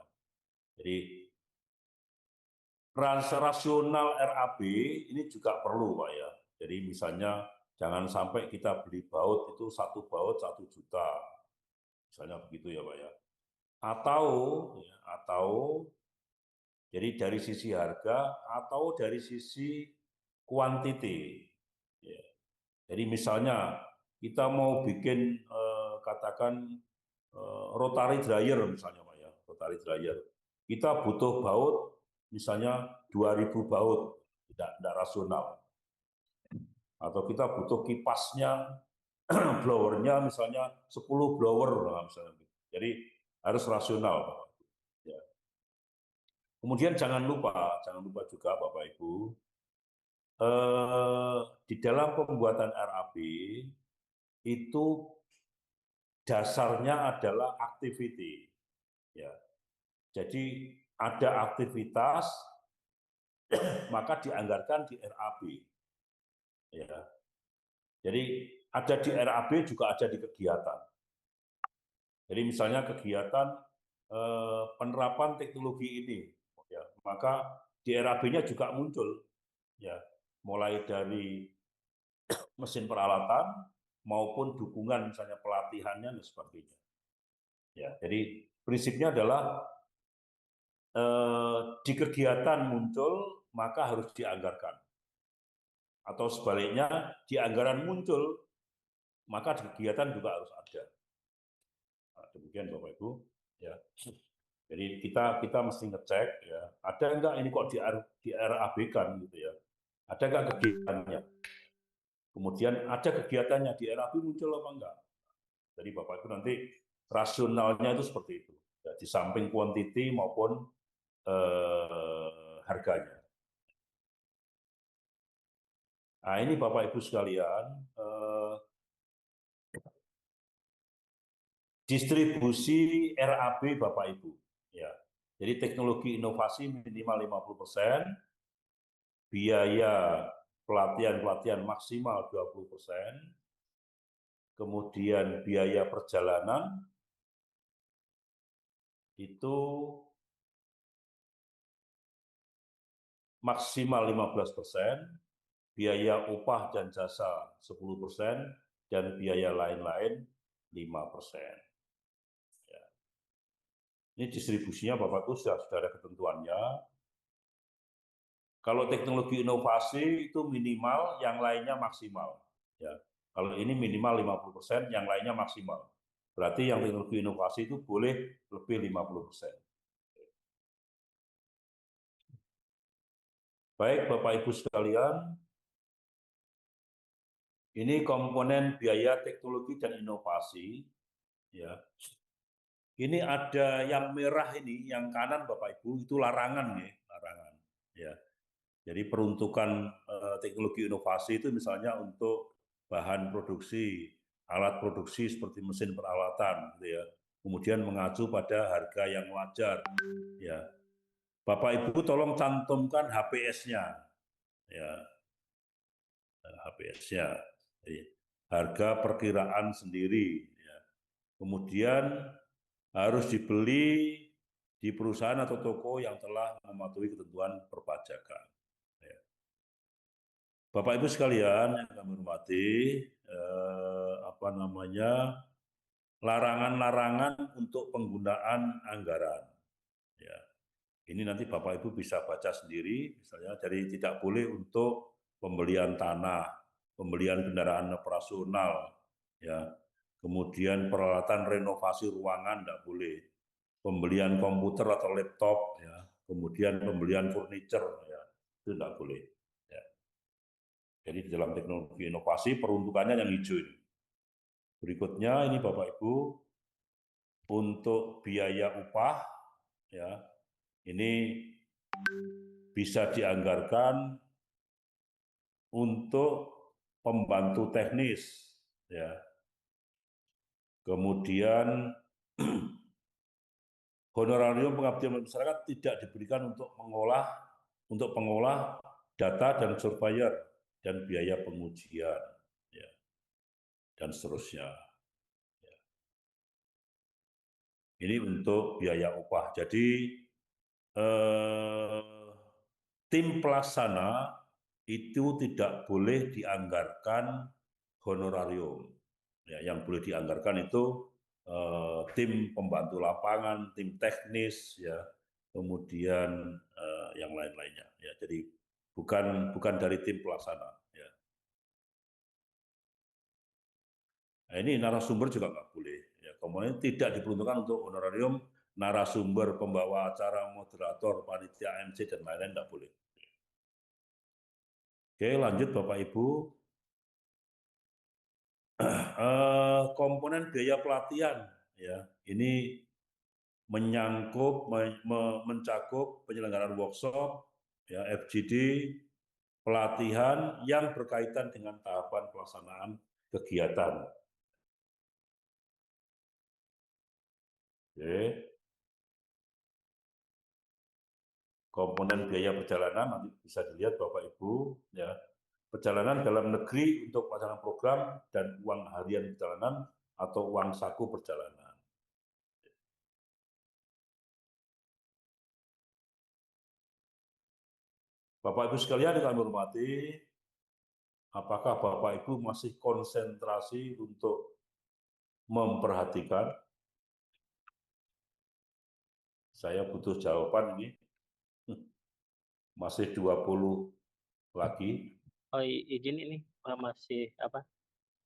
Jadi rasional RAB ini juga perlu Pak ya. Jadi misalnya jangan sampai kita beli baut itu 1 baut 1 juta. Misalnya begitu ya Pak ya. Atau jadi dari sisi harga atau dari sisi kuantiti. Ya. Jadi misalnya kita mau bikin katakan rotary dryer misalnya Pak ya, rotary dryer. Kita butuh baut misalnya 2.000 baut, tidak rasional. Atau kita butuh kipasnya, blowernya misalnya 10 blower misalnya. Jadi harus rasional Bapak. Ya. Kemudian jangan lupa juga Bapak Ibu, di dalam pembuatan RAB itu dasarnya adalah activity. Ya. Jadi ada aktivitas maka dianggarkan di RAB. Ya. Jadi ada di RAB juga ada di kegiatan. Jadi misalnya kegiatan penerapan teknologi ini, ya, maka di RAB-nya juga muncul, ya, mulai dari mesin peralatan maupun dukungan misalnya pelatihannya dan sebagainya. Ya, jadi prinsipnya adalah di kegiatan muncul, maka harus dianggarkan. Atau sebaliknya, di anggaran muncul, maka di kegiatan juga harus ada. Nah, demikian Bapak Ibu. Ya. Jadi kita mesti ngecek, ya, ada enggak ini kok di RAB kan gitu ya. Ada enggak kegiatannya? Kemudian ada kegiatannya di RAB muncul apa enggak? Jadi Bapak Ibu nanti rasionalnya itu seperti itu. Ya, di samping kuantiti maupun harganya. Nah ini Bapak Ibu sekalian, distribusi RAB Bapak Ibu. Ya. Jadi teknologi inovasi minimal 50%, biaya pelatihan maksimal 20%, kemudian biaya perjalanan itu maksimal 15%, biaya upah dan jasa 10%, dan biaya lain-lain 5%. Ya. Ini distribusinya Bapak Ibu sudah ada ketentuannya. Kalau teknologi inovasi itu minimal, yang lainnya maksimal. Ya. Kalau ini minimal 50%, yang lainnya maksimal. Berarti yang teknologi inovasi itu boleh lebih 50%. Baik Bapak Ibu sekalian, ini komponen biaya teknologi dan inovasi. Ya. Ini ada yang merah ini, yang kanan Bapak Ibu itu larangan ya, larangan. Ya. Jadi peruntukan teknologi inovasi itu misalnya untuk bahan produksi, alat produksi seperti mesin peralatan, gitu ya. Kemudian mengacu pada harga yang wajar. Ya. Bapak Ibu tolong cantumkan HPS-nya, ya, HPS-nya. Harga perkiraan sendiri. Ya. Kemudian harus dibeli di perusahaan atau toko yang telah mematuhi ketentuan perpajakan. Ya. Bapak Ibu sekalian yang kami hormati, larangan-larangan untuk penggunaan anggaran. Ya. Ini nanti Bapak Ibu bisa baca sendiri, misalnya dari tidak boleh untuk pembelian tanah, pembelian kendaraan operasional, ya, kemudian peralatan renovasi ruangan tidak boleh, pembelian komputer atau laptop, ya, kemudian pembelian furniture, ya, itu tidak boleh. Ya. Jadi di dalam teknologi inovasi peruntukannya yang hijau ini. Berikutnya ini Bapak Ibu, untuk biaya upah, ya, ini bisa dianggarkan untuk pembantu teknis, ya. Kemudian honorarium pengabdian masyarakat tidak diberikan untuk pengolah data dan surveyor dan biaya pengujian, ya, dan seterusnya. Ya. Ini untuk biaya upah. Jadi tim pelaksana itu tidak boleh dianggarkan honorarium. Ya, yang boleh dianggarkan itu tim pembantu lapangan, tim teknis, ya, kemudian yang lain-lainnya. Ya, jadi bukan dari tim pelaksana. Ya. Nah, ini narasumber juga nggak boleh. Ya, kemudian tidak diperuntukkan untuk honorarium narasumber, pembawa acara, moderator, panitia MC dan lain-lain nggak boleh. Oke, lanjut Bapak Ibu. Komponen biaya pelatihan, ya, ini mencakup penyelenggaraan workshop, ya, FGD, pelatihan yang berkaitan dengan tahapan pelaksanaan kegiatan. Oke. Komponen biaya perjalanan nanti bisa dilihat Bapak Ibu, ya. Perjalanan dalam negeri untuk pelaksanaan program dan uang harian perjalanan atau uang saku perjalanan. Bapak Ibu sekalian yang kami hormati, apakah Bapak Ibu masih konsentrasi untuk memperhatikan Saya butuh jawaban ini. Masih 20 lagi. Oh, izin ini masih apa?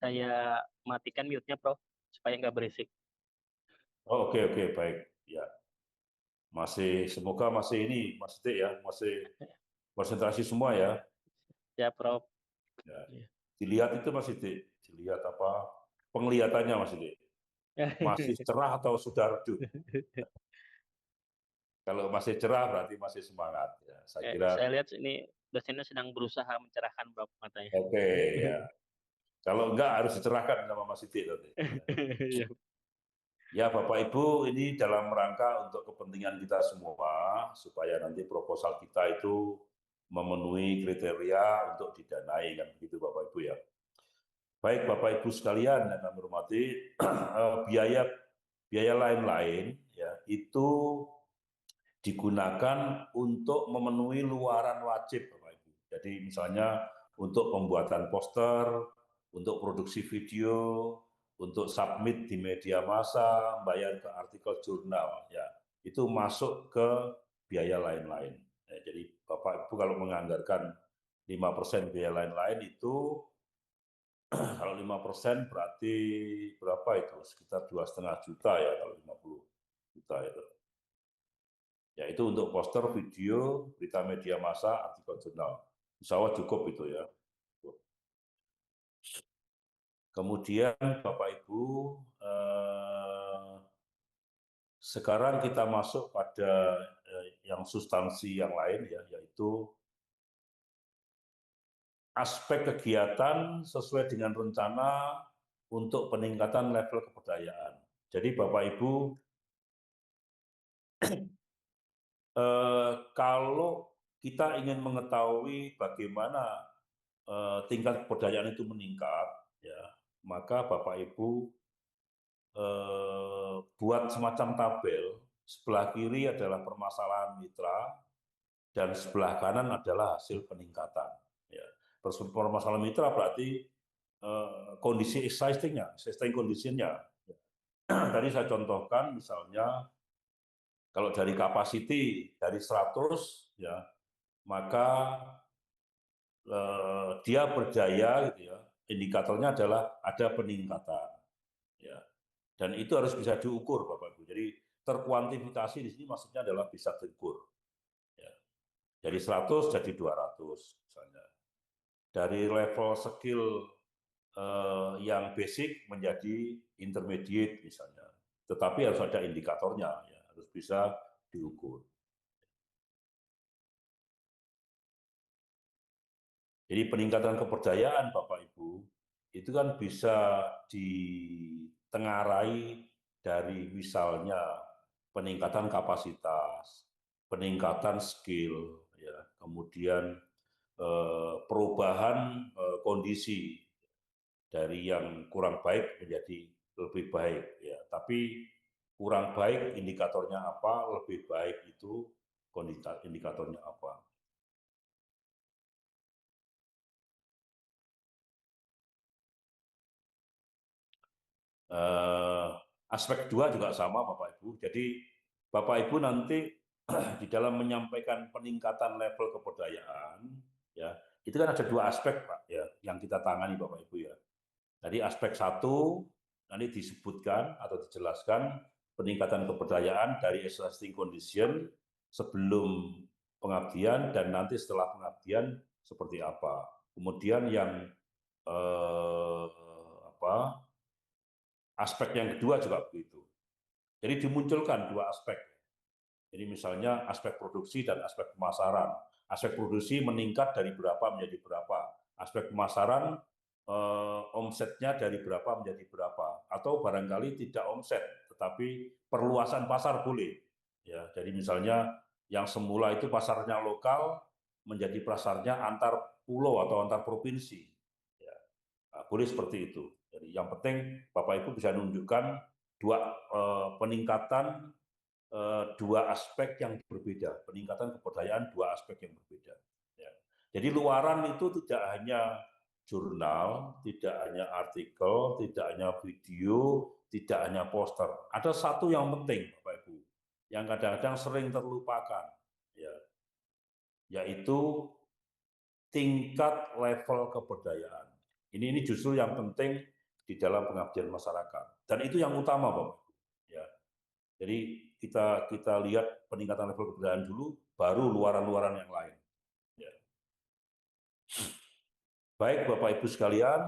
Saya matikan mute-nya, Prof, supaya nggak berisik. Oh, oke, oke, baik. Ya, semoga masih ini, Mas Dik ya, masih konsentrasi semua ya. Ya, Prof. Ya. Ya. Dilihat itu Mas Dik, dilihat apa penglihatannya Mas Dik. Masih cerah atau sudah redup? Kalau masih cerah berarti masih semangat. Ya, saya kira. Saya lihat ini dosennya sedang berusaha mencerahkan, Prof, matanya. Oke, ya. Kalau enggak harus dicerahkan sama Mas Dik nanti. Ya. Ya, Bapak Ibu, ini dalam rangka untuk kepentingan kita semua, supaya nanti proposal kita itu memenuhi kriteria untuk didanai, kan begitu Bapak Ibu ya. Baik Bapak Ibu sekalian yang kami hormati, biaya biaya lain-lain ya itu digunakan untuk memenuhi luaran wajib Bapak Ibu. Jadi misalnya untuk pembuatan poster, untuk produksi video, untuk submit di media massa, bayar ke artikel jurnal, ya itu masuk ke biaya lain-lain. Ya, jadi Bapak Ibu kalau menganggarkan 5% biaya lain-lain itu kalau 5% berarti berapa itu? Sekitar 2,5 juta ya kalau 50 juta itu. Ya itu untuk poster, video, berita media massa, artikel jurnal. Insya Allah cukup itu ya. Kemudian Bapak Ibu, sekarang kita masuk pada yang substansi yang lain ya, yaitu aspek kegiatan sesuai dengan rencana untuk peningkatan level kebudayaan. Jadi Bapak Ibu, kalau kita ingin mengetahui bagaimana tingkat kebudayaan itu meningkat, ya, maka Bapak Ibu buat semacam tabel. Sebelah kiri adalah permasalahan mitra dan sebelah kanan adalah hasil peningkatan. Ya. Permasalahan mitra berarti kondisi existing kondisinya. Tadi saya contohkan misalnya kalau dari capacity dari 100 ya maka dia berjaya gitu ya. Indikatornya adalah ada peningkatan. Ya. Dan itu harus bisa diukur Bapak Ibu. Jadi terkuantifikasi di sini maksudnya adalah bisa diukur. Ya. Dari 100 jadi 200 misalnya. Dari level skill yang basic menjadi intermediate misalnya. Tetapi harus ada indikatornya, ya. Harus bisa diukur. Jadi peningkatan kepercayaan Bapak Ibu itu kan bisa ditengarai dari misalnya peningkatan kapasitas, peningkatan skill, ya, kemudian perubahan kondisi dari yang kurang baik menjadi lebih baik. Ya, tapi kurang baik indikatornya apa, lebih baik itu indikatornya apa. Aspek kedua juga sama Bapak Ibu. Jadi Bapak Ibu nanti di dalam menyampaikan peningkatan level kebudayaan, ya itu kan ada dua aspek Pak, ya yang kita tangani Bapak Ibu ya. Jadi aspek satu nanti disebutkan atau dijelaskan peningkatan kebudayaan dari existing condition sebelum pengabdian dan nanti setelah pengabdian seperti apa. Kemudian yang aspek yang kedua juga begitu. Jadi dimunculkan dua aspek. Jadi misalnya aspek produksi dan aspek pemasaran. Aspek produksi meningkat dari berapa menjadi berapa. Aspek pemasaran omsetnya dari berapa menjadi berapa. Atau barangkali tidak omset, tetapi perluasan pasar boleh. Ya, jadi misalnya yang semula itu pasarnya lokal menjadi pasarnya antar pulau atau antar provinsi. Ya, nah, boleh seperti itu. Jadi yang penting Bapak Ibu bisa menunjukkan peningkatan dua aspek yang berbeda, peningkatan kebudayaan dua aspek yang berbeda. Ya. Jadi luaran itu tidak hanya jurnal, tidak hanya artikel, tidak hanya video, tidak hanya poster. Ada satu yang penting, Bapak Ibu. yang kadang-kadang sering terlupakan, ya, yaitu tingkat level keberdayaan. Ini justru yang penting di dalam pengabdian masyarakat, dan itu yang utama, Bapak. Ya, jadi kita lihat peningkatan level keberdayaan dulu, baru luaran-luaran yang lain. Ya. Baik, Bapak Ibu sekalian,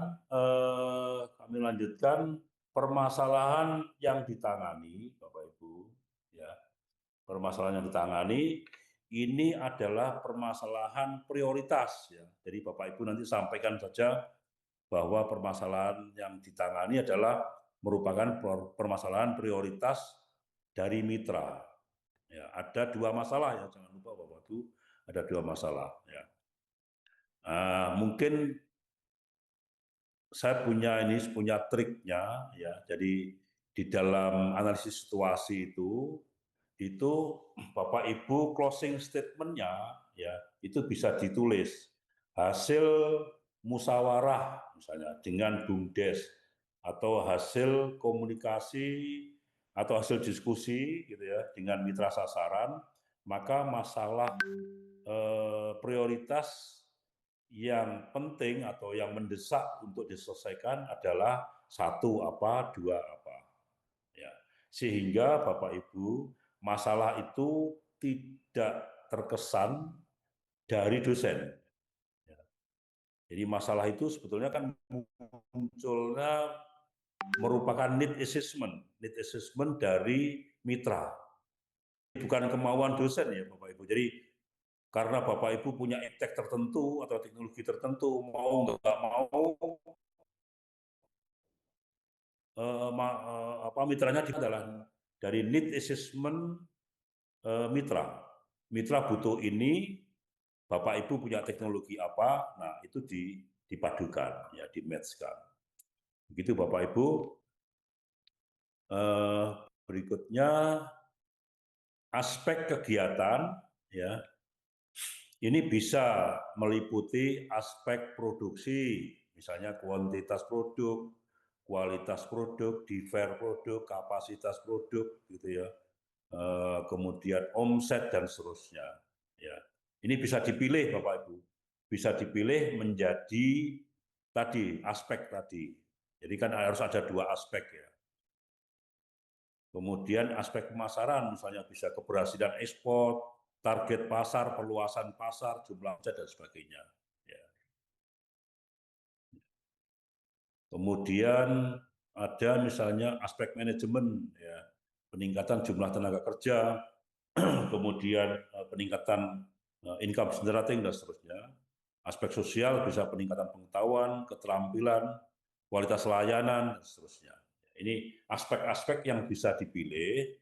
kami lanjutkan permasalahan yang ditangani, Bapak Ibu. Ya, permasalahan yang ditangani ini adalah permasalahan prioritas. Ya. Jadi Bapak Ibu nanti sampaikan saja bahwa permasalahan yang ditangani adalah merupakan permasalahan prioritas dari mitra. Ya, ada 2 masalah ya, jangan lupa Bapak Ibu, ada 2 masalah. Ya. Mungkin saya punya triknya ya. Jadi di dalam analisis situasi itu Bapak Ibu closing statement-nya ya itu bisa ditulis hasil musyawarah misalnya dengan BUMDes atau hasil komunikasi atau hasil diskusi gitu ya dengan mitra sasaran, maka masalah prioritas yang penting atau yang mendesak untuk diselesaikan adalah 1 apa, 2 apa. Ya. Sehingga Bapak Ibu, masalah itu tidak terkesan dari dosen. Ya. Jadi masalah itu sebetulnya kan munculnya merupakan need assessment dari mitra. Bukan kemauan dosen ya Bapak Ibu. Jadi karena Bapak Ibu punya iptek tertentu atau teknologi tertentu, mau nggak mau mitranya adalah dari need assessment mitra. Mitra butuh ini, Bapak Ibu punya teknologi apa, nah itu dipadukan, ya di-match-kan. Begitu Bapak Ibu. Berikutnya aspek kegiatan, ya. Ini bisa meliputi aspek produksi, misalnya kuantitas produk, kualitas produk, differ produk, kapasitas produk, gitu ya. Kemudian omset dan seterusnya. Ya, ini bisa dipilih Bapak Ibu, bisa dipilih menjadi tadi aspek tadi. Jadi kan harus ada 2 aspek ya. Kemudian aspek pemasaran, misalnya bisa keberhasilan ekspor, target pasar, perluasan pasar, jumlah omset dan sebagainya. Ya. Kemudian ada misalnya aspek manajemen, ya, peningkatan jumlah tenaga kerja, kemudian peningkatan income generating dan seterusnya. Aspek sosial bisa peningkatan pengetahuan, keterampilan, kualitas layanan dan seterusnya. Ini aspek-aspek yang bisa dipilih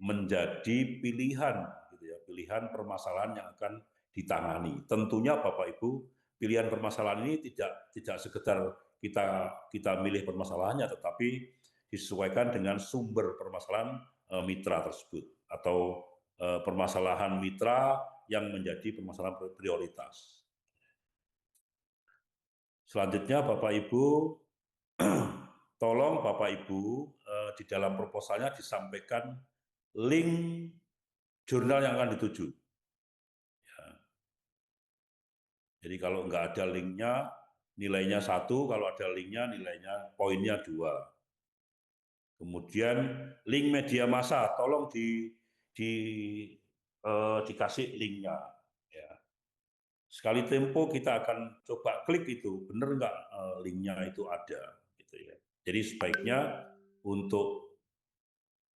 menjadi pilihan, gitu ya, pilihan permasalahan yang akan ditangani. Tentunya Bapak Ibu, pilihan permasalahan ini tidak sekedar kita milih permasalahannya, tetapi disesuaikan dengan sumber permasalahan mitra tersebut atau permasalahan mitra yang menjadi permasalahan prioritas. Selanjutnya Bapak Ibu, tolong Bapak Ibu di dalam proposalnya disampaikan link jurnal yang akan dituju. Ya. Jadi kalau nggak ada linknya, nilainya 1, kalau ada linknya, nilainya poinnya 2. Kemudian link media massa, tolong dikasih linknya. Ya. Sekali tempo kita akan coba klik itu, benar nggak linknya itu ada. Gitu ya. Jadi sebaiknya untuk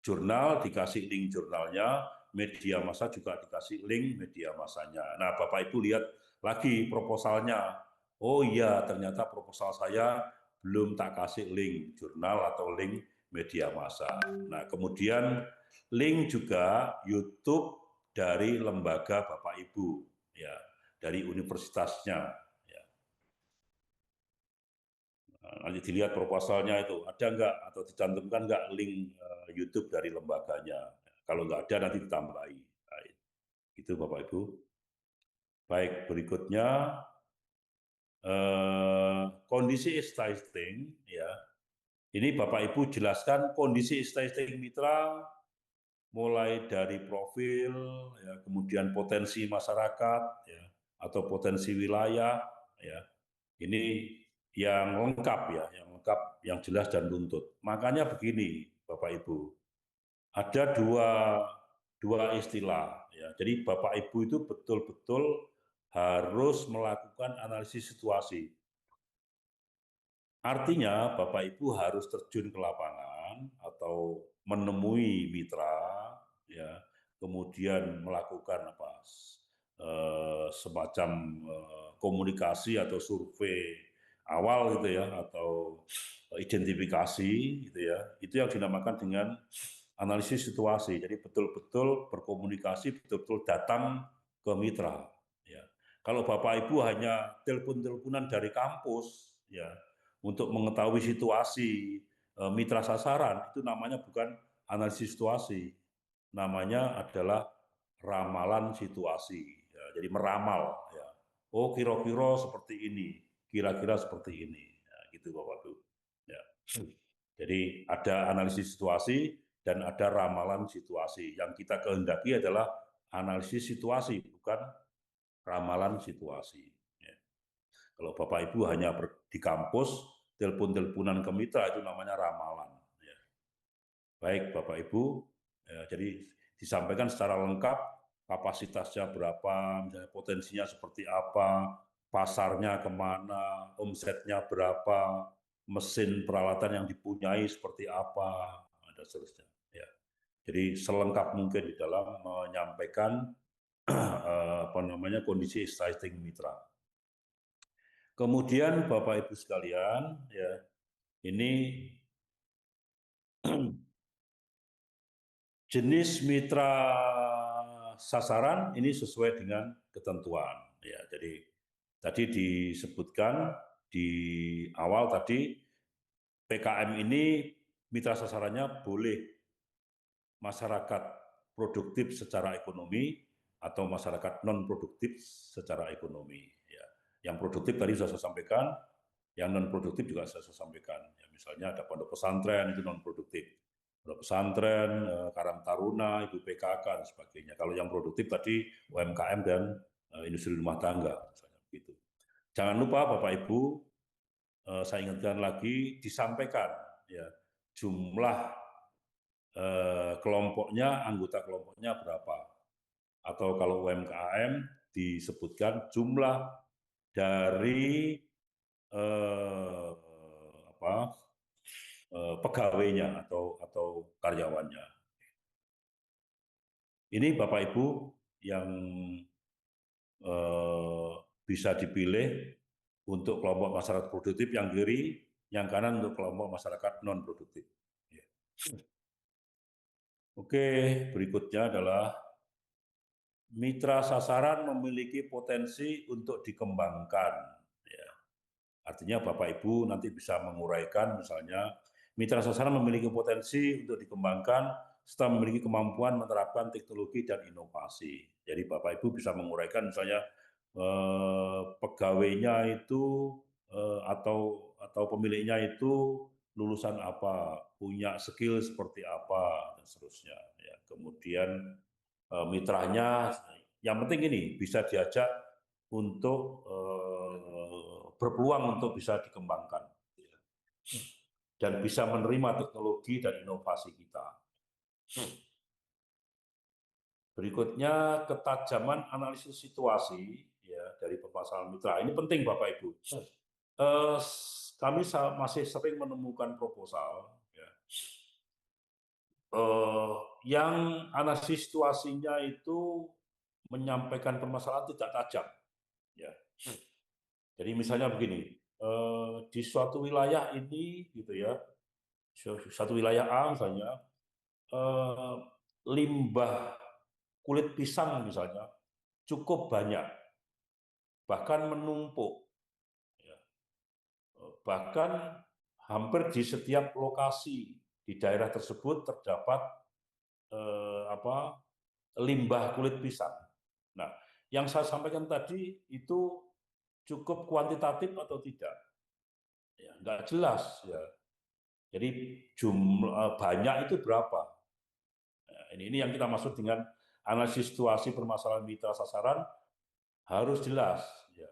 jurnal dikasih link jurnalnya, media massa juga dikasih link media massanya. Nah, Bapak Ibu lihat lagi proposalnya. Oh iya, ternyata proposal saya belum tak kasih link jurnal atau link media massa. Nah, kemudian link juga YouTube dari lembaga Bapak Ibu, ya, dari universitasnya. Ya. Nanti dilihat proposalnya itu ada nggak atau dicantumkan nggak link YouTube dari lembaganya. Kalau nggak ada nanti ditambahi. Nah, itu Bapak Ibu. Baik, berikutnya kondisi e-testing ya. Ini Bapak Ibu jelaskan kondisi e-testing mitra mulai dari profil, ya, kemudian potensi masyarakat, ya, atau potensi wilayah, ya, ini yang lengkap ya, yang jelas dan runtut. Makanya begini, Bapak Ibu, ada dua istilah, ya. Jadi Bapak Ibu itu betul-betul harus melakukan analisis situasi. Artinya Bapak Ibu harus terjun ke lapangan atau menemui mitra, ya, kemudian melakukan semacam komunikasi atau survei awal gitu ya, atau identifikasi gitu ya. Itu yang dinamakan dengan analisis situasi. Jadi betul-betul berkomunikasi, betul-betul datang ke mitra. Ya. Kalau Bapak Ibu hanya telepon-teleponan dari kampus, ya, untuk mengetahui situasi mitra sasaran, itu namanya bukan analisis situasi, namanya adalah ramalan situasi. Ya, jadi meramal, ya. Oh, kira-kira seperti ini, kira-kira seperti ini, ya, gitu Bapak Ibu. Ya. Jadi ada analisis situasi dan ada ramalan situasi. Yang kita kehendaki adalah analisis situasi, bukan ramalan situasi. Ya. Kalau Bapak Ibu hanya di kampus, telepon-teleponan ke mitra, itu namanya ramalan. Ya. Baik Bapak Ibu, ya, jadi disampaikan secara lengkap, kapasitasnya berapa, misalnya potensinya seperti apa, pasarnya kemana, omsetnya berapa, mesin peralatan yang dipunyai seperti apa, dan seterusnya. Ya. Jadi selengkap mungkin di dalam menyampaikan kondisi existing mitra. Kemudian Bapak Ibu sekalian, ya, ini jenis mitra sasaran ini sesuai dengan ketentuan. Ya, jadi tadi disebutkan di awal tadi PKM ini mitra sasarannya boleh masyarakat produktif secara ekonomi atau masyarakat non produktif secara ekonomi. Ya. Yang produktif tadi sudah saya sampaikan, yang non produktif juga saya sampaikan. Ya, misalnya ada pondok pesantren itu non produktif, pondok pesantren, Karang Taruna, Ibu PKK dan sebagainya. Kalau yang produktif tadi UMKM dan industri rumah tangga, misalnya begitu. Jangan lupa Bapak Ibu, saya ingatkan lagi disampaikan ya jumlah kelompoknya, anggota kelompoknya berapa. Atau kalau UMKM disebutkan jumlah dari pegawainya atau karyawannya. Ini Bapak Ibu yang bisa dipilih untuk kelompok masyarakat produktif yang kiri, yang kanan untuk kelompok masyarakat non produktif. Oke, berikutnya adalah mitra sasaran memiliki potensi untuk dikembangkan. Ya. Artinya Bapak Ibu nanti bisa menguraikan misalnya mitra sasaran memiliki potensi untuk dikembangkan serta memiliki kemampuan menerapkan teknologi dan inovasi. Jadi Bapak Ibu bisa menguraikan misalnya pegawainya itu atau pemiliknya itu lulusan apa, punya skill seperti apa dan seterusnya. Ya, kemudian mitranya, yang penting ini bisa diajak untuk berpeluang untuk bisa dikembangkan dan bisa menerima teknologi dan inovasi kita. Berikutnya ketajaman analisis situasi ya dari permasalahan mitra. Ini penting Bapak Ibu. Kami masih sering menemukan proposal ya, yang analisis situasinya itu menyampaikan permasalahan tidak tajam. Ya. Jadi misalnya begini, di suatu wilayah ini, gitu ya, suatu wilayah A misalnya, limbah kulit pisang misalnya cukup banyak, bahkan menumpuk, ya. Bahkan hampir di setiap lokasi di daerah tersebut terdapat limbah kulit pisang. Nah, yang saya sampaikan tadi itu cukup kuantitatif atau tidak? Ya, nggak jelas ya. Jadi jumlah banyak itu berapa? ini yang kita maksud dengan analisis situasi permasalahan mitra sasaran harus jelas. Ya.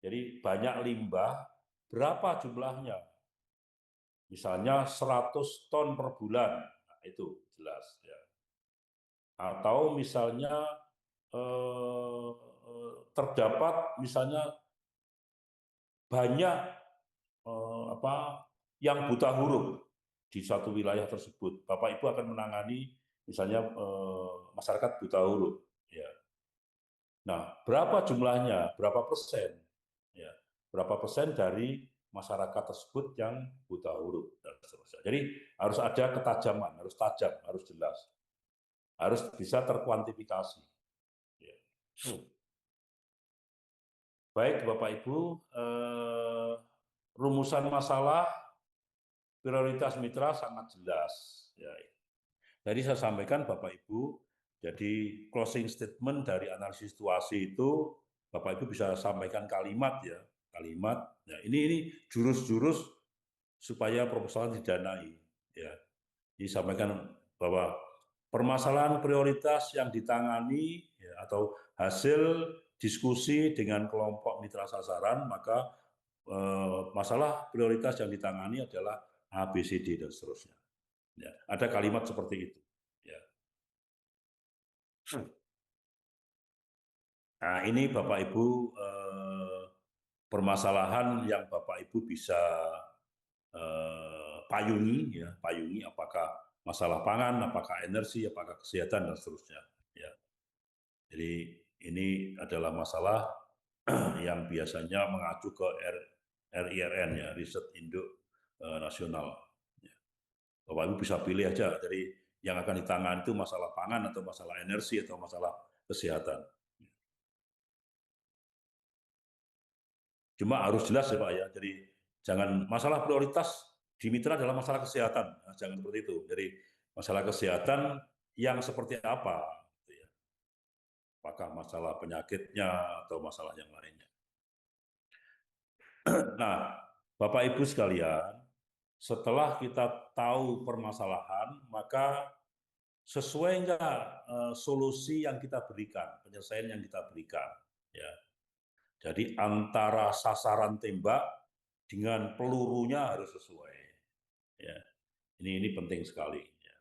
Jadi banyak limbah, berapa jumlahnya? Misalnya 100 ton per bulan, nah, itu jelas. Ya. Atau misalnya terdapat misalnya banyak yang buta huruf di satu wilayah tersebut. Bapak Ibu akan menangani misalnya masyarakat buta huruf. Ya. Nah, berapa jumlahnya? Berapa persen? Ya, berapa persen dari masyarakat tersebut yang buta huruf dan seterusnya. Jadi harus ada ketajaman, harus tajam, harus jelas, harus bisa terkuantifikasi. Ya. Baik, Bapak Ibu, rumusan masalah prioritas mitra sangat jelas. Ya. Tadi saya sampaikan Bapak Ibu, jadi closing statement dari analisis situasi itu Bapak Ibu bisa sampaikan kalimat ya, kalimat. Ya, ini jurus-jurus supaya permasalahan didanai. Ya, disampaikan bahwa permasalahan prioritas yang ditangani ya, atau hasil diskusi dengan kelompok mitra sasaran, maka masalah prioritas yang ditangani adalah A, B, C, D, dan seterusnya. Ya, ada kalimat seperti itu. Ya. Nah, ini Bapak Ibu permasalahan yang Bapak Ibu bisa payungi, ya, payungi apakah masalah pangan, apakah energi, apakah kesehatan dan seterusnya. Ya. Jadi ini adalah masalah yang biasanya mengacu ke RIRN ya, Riset Induk Nasional. Ya. Bapak Ibu bisa pilih aja dari yang akan ditangani itu masalah pangan atau masalah energi atau masalah kesehatan. Cuma harus jelas ya Pak ya. Jadi jangan masalah prioritas di mitra adalah masalah kesehatan. Nah, jangan seperti itu. Jadi masalah kesehatan yang seperti apa? Gitu ya. Apakah masalah penyakitnya atau masalah yang lainnya. Nah, Bapak Ibu sekalian, setelah kita tahu permasalahan, maka sesuai nggak solusi yang kita berikan, penyelesaian yang kita berikan. Ya. Jadi antara sasaran tembak dengan pelurunya harus sesuai. Ya, ini penting sekali. Ya.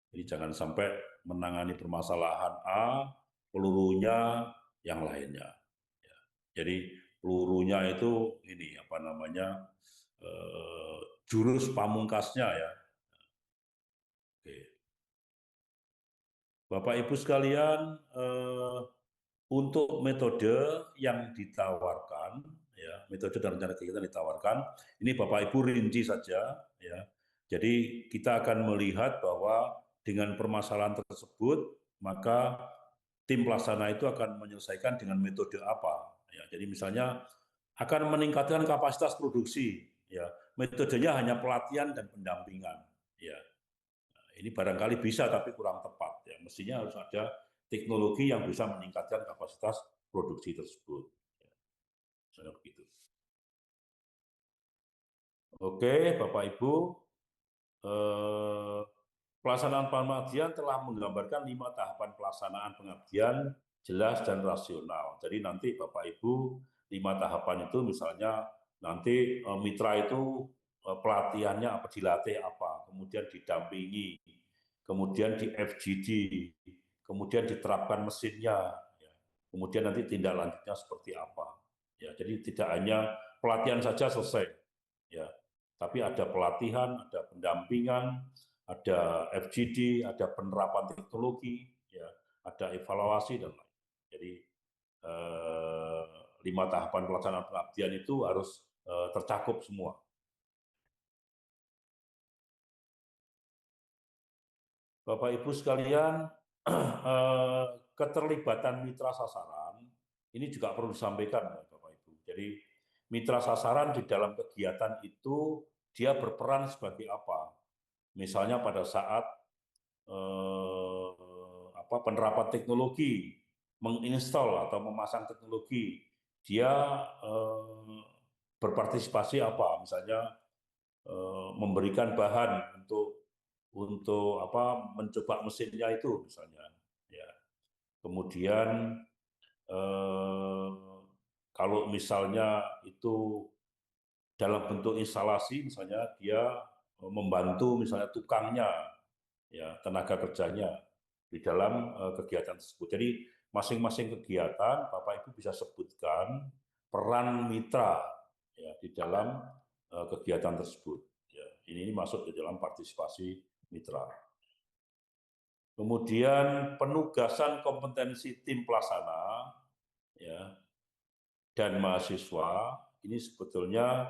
Jadi jangan sampai menangani permasalahan A, pelurunya yang lainnya. Ya. Jadi pelurunya itu ini apa namanya jurus pamungkasnya ya. Oke. Bapak Ibu sekalian, untuk metode yang ditawarkan, ya, metode dan rencana kegiatan ditawarkan, ini Bapak Ibu rinci saja, ya. Jadi kita akan melihat bahwa dengan permasalahan tersebut, maka tim pelaksana itu akan menyelesaikan dengan metode apa. Ya, jadi misalnya akan meningkatkan kapasitas produksi, ya. Metodenya hanya pelatihan dan pendampingan, ya. Ini barangkali bisa tapi kurang tepat. Ya. Mestinya harus ada teknologi yang bisa meningkatkan kapasitas produksi tersebut. Ya. Begitu. Oke, Bapak Ibu, pelaksanaan pengabdian telah menggambarkan 5 tahapan pelaksanaan pengabdian jelas dan rasional. Jadi nanti Bapak Ibu 5 tahapan itu misalnya nanti mitra itu pelatihannya apa, dilatih apa, kemudian didampingi, kemudian di FGD, kemudian diterapkan mesinnya, ya. Kemudian nanti tindak lanjutnya seperti apa. Ya, jadi tidak hanya pelatihan saja selesai, ya, tapi ada pelatihan, ada pendampingan, ada FGD, ada penerapan teknologi, ya, ada evaluasi dan lain. Jadi 5 tahapan pelaksanaan pengabdian itu harus tercakup semua. Bapak Ibu sekalian, keterlibatan mitra sasaran ini juga perlu disampaikan Bapak Ibu. Jadi mitra sasaran di dalam kegiatan itu dia berperan sebagai apa? Misalnya pada saat penerapan teknologi, menginstal atau memasang teknologi, dia berpartisipasi apa? Misalnya memberikan bahan untuk untuk mencoba mesinnya itu misalnya. Ya. Kemudian kalau misalnya itu dalam bentuk instalasi, misalnya dia membantu misalnya tukangnya, ya tenaga kerjanya di dalam kegiatan tersebut. Jadi masing-masing kegiatan Bapak Ibu bisa sebutkan peran mitra ya di dalam kegiatan tersebut. Ya, ini masuk di dalam partisipasi mitra. Kemudian penugasan kompetensi tim pelaksana ya dan mahasiswa ini sebetulnya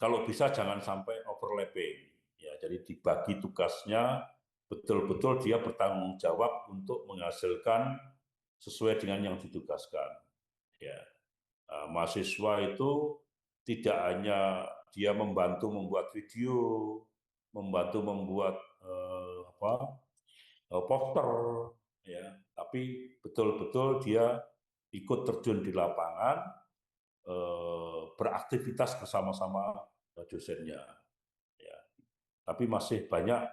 kalau bisa jangan sampai overlapping. Ya, jadi dibagi tugasnya betul-betul dia bertanggung jawab untuk menghasilkan sesuai dengan yang ditugaskan. Ya, mahasiswa itu tidak hanya dia membantu membuat video, membantu membuat poster, ya, tapi betul-betul dia ikut terjun di lapangan, beraktivitas bersama-sama dosennya. Ya. Tapi masih banyak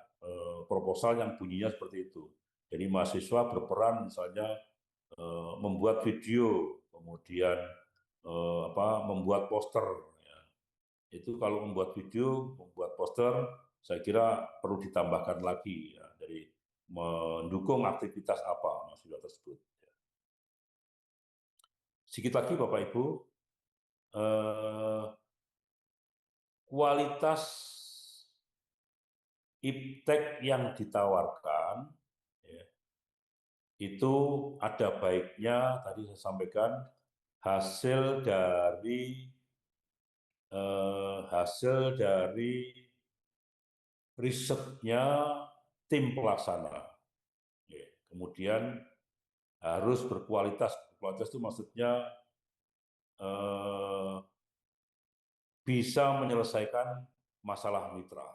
proposal yang bunyinya seperti itu. Jadi mahasiswa berperan misalnya membuat video, kemudian membuat poster. Ya. Itu kalau membuat video, membuat poster, saya kira perlu ditambahkan lagi ya, dari mendukung aktivitas apa mahasiswa tersebut. Ya. Sedikit lagi Bapak Ibu, kualitas iptek yang ditawarkan ya, itu ada baiknya tadi saya sampaikan hasil dari risetnya tim pelaksana. Ya, kemudian harus berkualitas. Berkualitas itu maksudnya bisa menyelesaikan masalah mitra.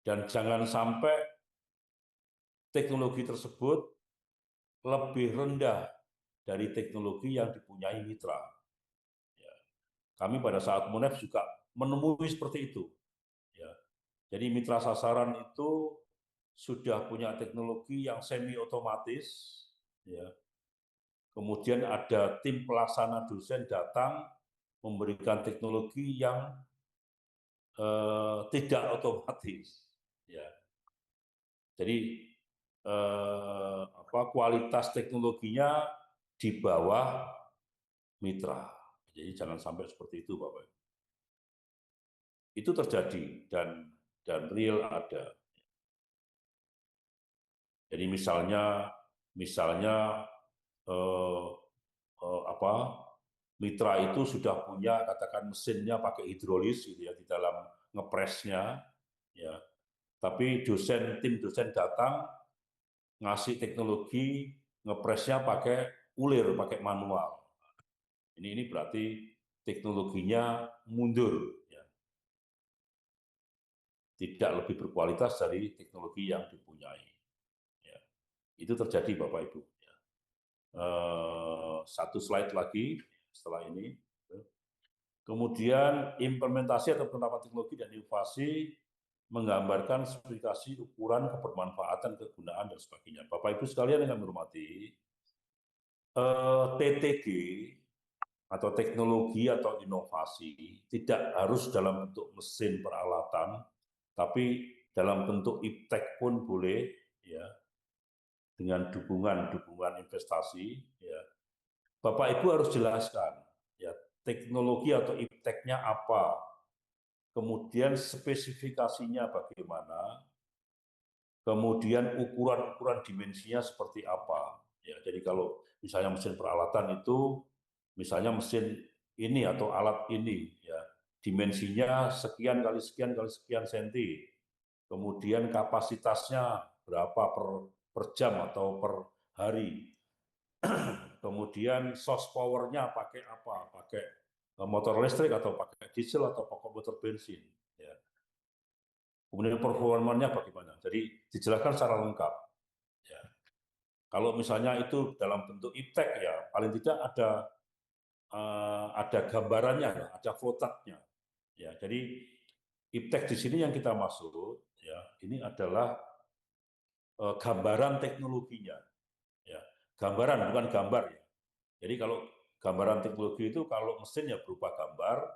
Dan jangan sampai teknologi tersebut lebih rendah dari teknologi yang dipunyai mitra. Ya. Kami pada saat MUNEF juga menemui seperti itu. Ya. Jadi mitra sasaran itu sudah punya teknologi yang semi otomatis. Ya. Kemudian ada tim pelaksana dosen datang memberikan teknologi yang tidak otomatis. Ya. Jadi kualitas teknologinya di bawah mitra. Jadi jangan sampai seperti itu, Bapak. Itu terjadi dan real ada. Jadi misalnya eh, mitra itu sudah punya katakan mesinnya pakai hidrolis gitu ya di dalam ngepresnya, ya. Tapi tim dosen datang ngasih teknologi ngepresnya pakai ulir, pakai manual. Ini berarti teknologinya mundur, ya. Tidak lebih berkualitas dari teknologi yang dipunyai. Ya. Itu terjadi Bapak Ibu. Ya. Satu slide lagi setelah ini. Kemudian implementasi atau penerapan teknologi dan inovasi menggambarkan spesifikasi ukuran kebermanfaatan, kegunaan, dan sebagainya. Bapak Ibu sekalian yang kami hormati, TTG atau teknologi atau inovasi tidak harus dalam bentuk mesin peralatan, tapi dalam bentuk iptek pun boleh, ya, dengan dukungan investasi. Ya. Bapak Ibu harus jelaskan, ya, teknologi atau ipteknya apa, kemudian spesifikasinya bagaimana, kemudian ukuran dimensinya seperti apa. Ya, jadi kalau misalnya mesin peralatan itu, misalnya mesin ini atau alat ini, ya, dimensinya sekian kali sekian senti, kemudian kapasitasnya berapa per jam atau per hari, kemudian source power-nya pakai apa, pakai motor listrik atau pakai diesel atau pakai motor bensin. Ya. Kemudian performanya bagaimana. Jadi dijelaskan secara lengkap. Ya. Kalau misalnya itu dalam bentuk iptek, ya paling tidak ada gambarannya, ada flowchart-nya. Ya, jadi iptek di sini yang kita maksud, ya, ini adalah gambaran teknologinya, ya, gambaran bukan gambar, ya. Jadi kalau gambaran teknologi itu kalau mesin ya berupa gambar,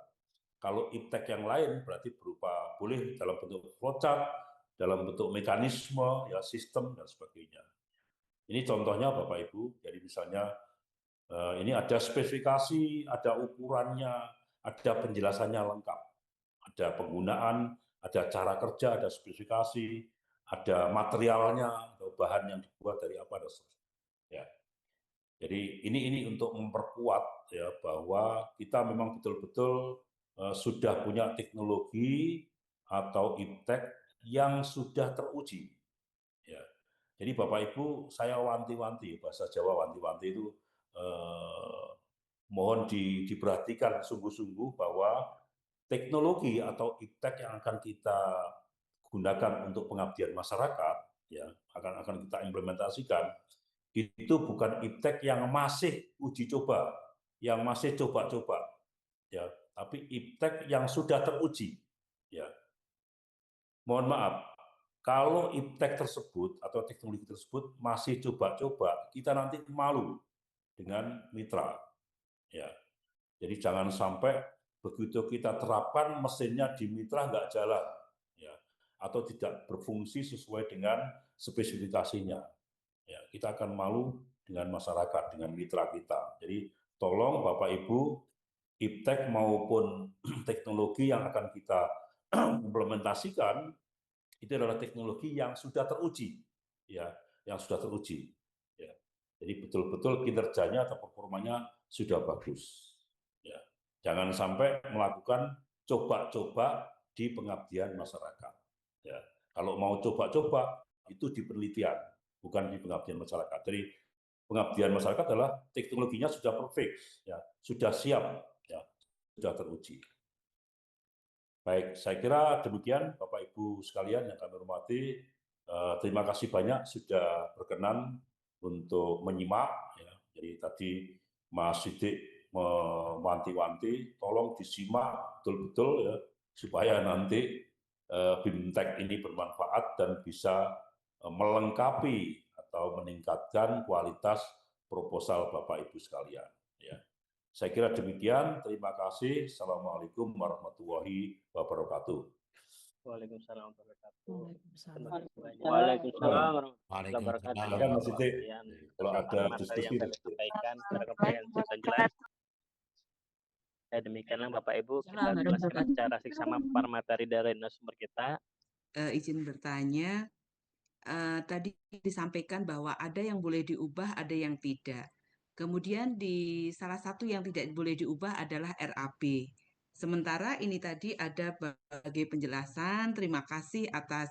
kalau iptek yang lain berarti berupa boleh dalam bentuk flowchart, dalam bentuk mekanisme, ya, sistem dan sebagainya. Ini contohnya Bapak Ibu, jadi misalnya ini ada spesifikasi, ada ukurannya, ada penjelasannya lengkap, ada penggunaan, ada cara kerja, ada spesifikasi, ada materialnya, atau bahan yang dibuat dari apa, dan seterusnya. Ya. Jadi ini untuk memperkuat, ya, bahwa kita memang betul-betul sudah punya teknologi atau iptek yang sudah teruji. Ya. Jadi Bapak Ibu, saya wanti-wanti, bahasa Jawa wanti-wanti itu mohon diperhatikan sungguh-sungguh bahwa teknologi atau iptek yang akan kita gunakan untuk pengabdian masyarakat, ya, akan kita implementasikan, itu bukan iptek yang masih uji coba, yang masih coba-coba, ya, tapi iptek yang sudah teruji, ya. Mohon maaf, kalau iptek tersebut atau teknologi tersebut masih coba-coba, kita nanti malu dengan mitra, ya. Jadi jangan sampai begitu kita terapkan mesinnya di mitra nggak jalan, ya, atau tidak berfungsi sesuai dengan spesifikasinya. Ya, kita akan malu dengan masyarakat, dengan mitra kita. Jadi tolong Bapak Ibu, iptek maupun teknologi yang akan kita implementasikan itu adalah teknologi yang sudah teruji, ya, yang sudah teruji. Ya. Jadi betul-betul kinerjanya atau performanya sudah bagus. Ya. Jangan sampai melakukan coba-coba di pengabdian masyarakat. Ya. Kalau mau coba-coba itu di penelitian, bukan di pengabdian masyarakat. Jadi pengabdian masyarakat adalah teknologinya sudah perfect, ya, sudah siap, ya, sudah teruji. Baik, saya kira demikian Bapak Ibu sekalian yang kami hormati. Terima kasih banyak sudah berkenan untuk menyimak. Ya. Jadi tadi Mas Sidik mewanti-wanti, tolong disimak betul-betul, ya, supaya nanti BIMTEK ini bermanfaat dan bisa melengkapi atau meningkatkan kualitas proposal Bapak Ibu sekalian. Ya. Saya kira demikian. Terima kasih. Assalamualaikum warahmatullahi wabarakatuh. Waalaikumsalam warahmatullahi wabarakatuh. Waalaikumsalam warahmatullahi wabarakatuh. Silakan Mas Sidik. Kalau ada Materi diskusi. yang kami sampaikan secara komprehensif dan jelas. Demikianlah Bapak Ibu, kita jelaskan secara seksama materi dari narasumber kita. Izin bertanya, tadi disampaikan bahwa ada yang boleh diubah, ada yang tidak. Kemudian di salah satu yang tidak boleh diubah adalah RAB. Sementara ini tadi ada sebagai penjelasan, terima kasih atas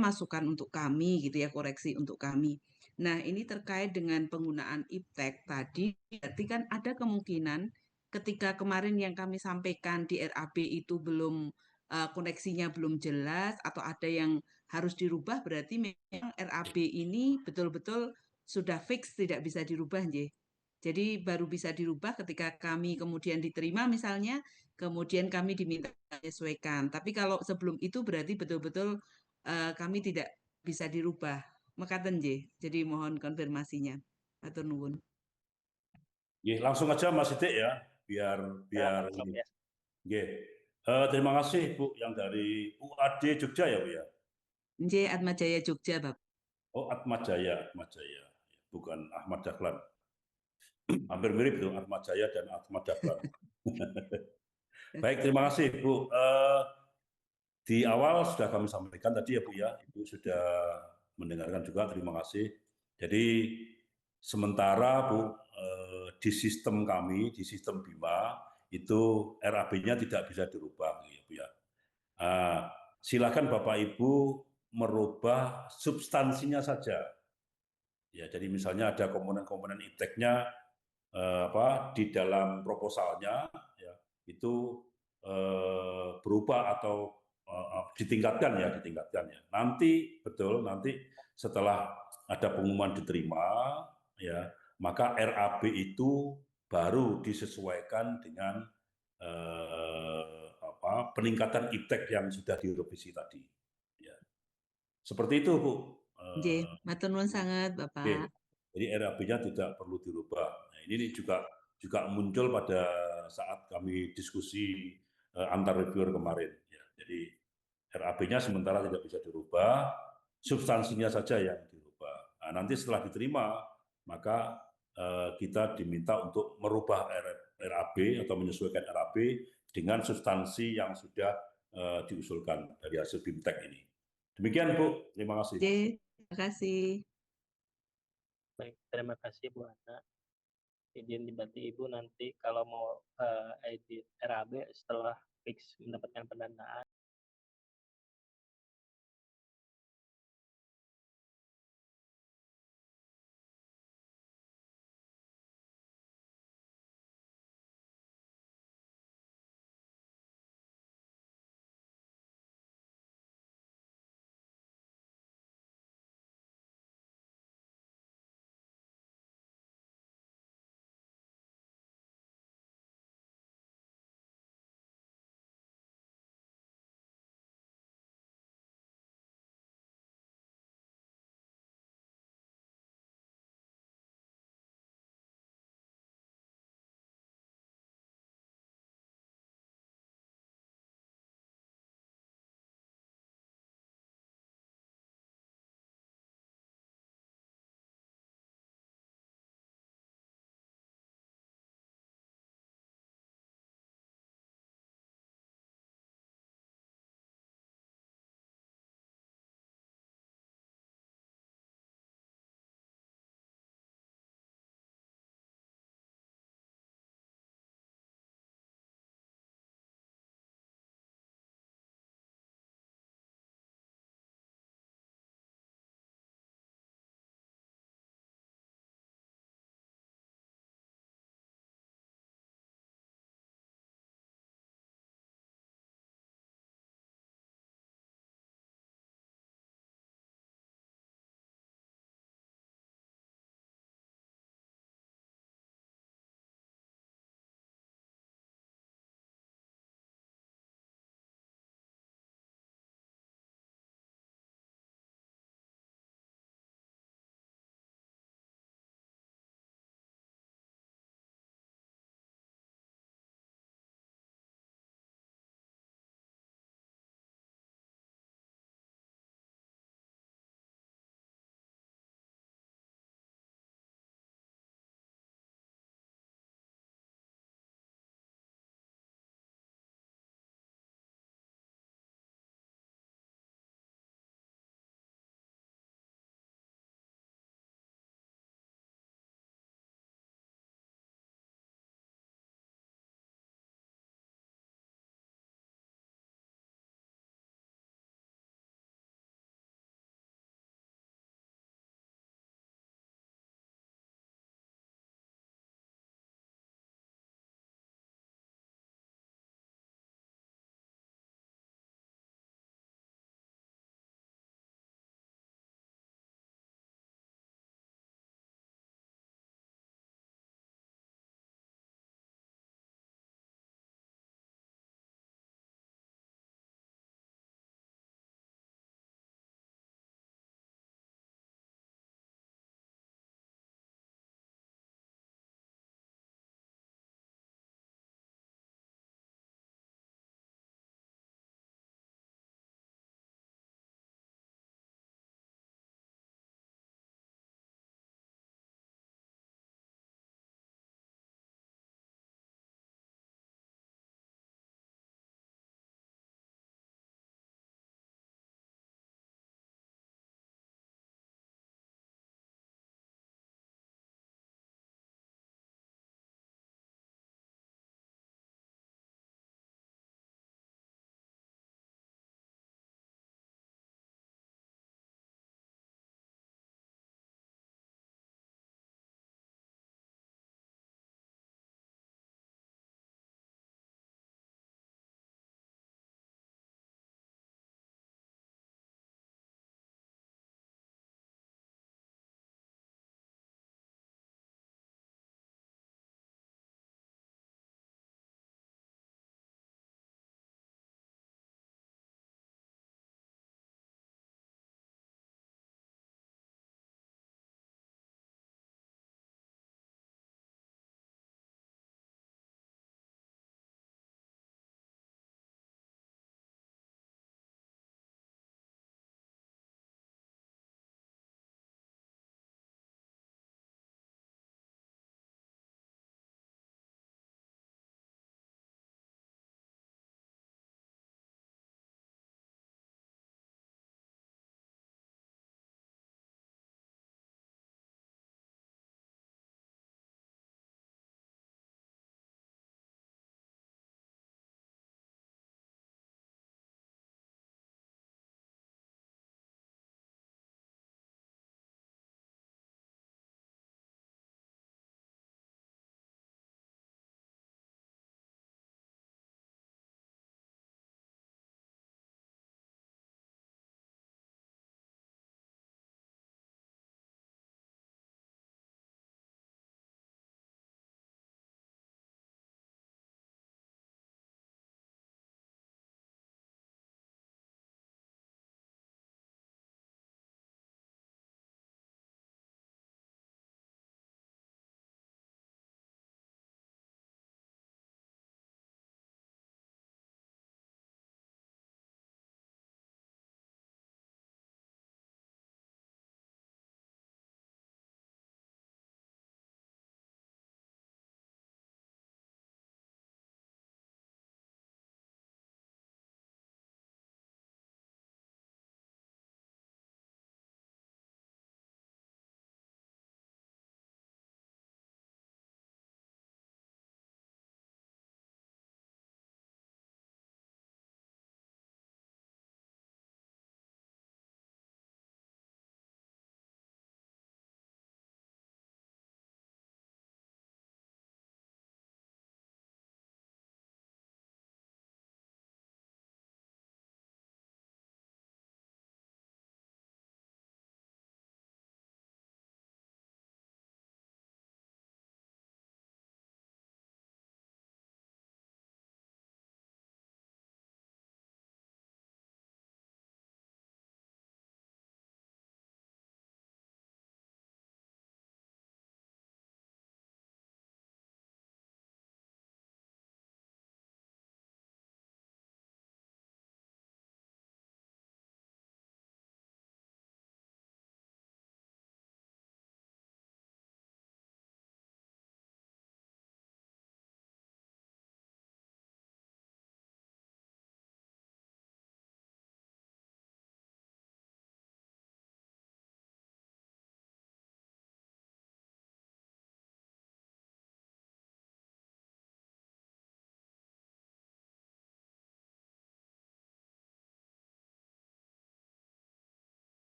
masukan untuk kami gitu ya, koreksi untuk kami. Nah, ini terkait dengan penggunaan iptek tadi, berarti kan ada kemungkinan ketika kemarin yang kami sampaikan di RAB itu belum koneksinya belum jelas atau ada yang harus dirubah, berarti memang RAB ini betul-betul sudah fix tidak bisa dirubah, nggih. Jadi baru bisa dirubah ketika kami kemudian diterima misalnya, kemudian kami diminta menyesuaikan. Tapi kalau sebelum itu berarti betul-betul kami tidak bisa dirubah. Mekaten nggih. Jadi mohon konfirmasinya. Atur nuwun. Langsung aja Mas Sidik ya, biar ini. Terima kasih Bu yang dari UAD Jogja ya Bu ya. Nggih, Atmajaya Jogja, Bapak. Oh, Atmajaya, bukan Ahmad Dahlan. Hampir mirip itu Atmajaya dan Ahmad Dahlan. Baik, terima kasih Bu. Di awal sudah kami sampaikan tadi ya Bu ya, Ibu sudah mendengarkan juga, terima kasih. Jadi sementara Bu, di sistem kami, di sistem BIMA, itu RAB-nya tidak bisa dirubah ya Bu ya. Silakan Bapak Ibu merubah substansinya saja. Ya, jadi misalnya ada komponen-komponen ipteknya di dalam proposalnya, ya, itu berubah atau ditingkatkan ya. Nanti betul, nanti setelah ada pengumuman diterima, ya, maka RAB itu baru disesuaikan dengan peningkatan iptek yang sudah direvisi tadi. Ya. Seperti itu, Bu. Nggih, matur nuwun sangat, Oke. Bapak. Jadi RAB-nya tidak perlu dirubah. Nah, ini juga muncul pada saat kami diskusi antar reviewer kemarin. Ya, jadi RAB-nya sementara tidak bisa dirubah, substansinya saja yang dirubah. Nah, nanti setelah diterima, maka kita diminta untuk merubah RAB atau menyesuaikan RAB dengan substansi yang sudah diusulkan dari hasil BIMTEK ini. Demikian, Bu. Terima kasih. Nggih, terima kasih. Baik, terima kasih Bu Ana. Izin dibantu Ibu nanti kalau mau edit RAB setelah fix mendapatkan pendanaan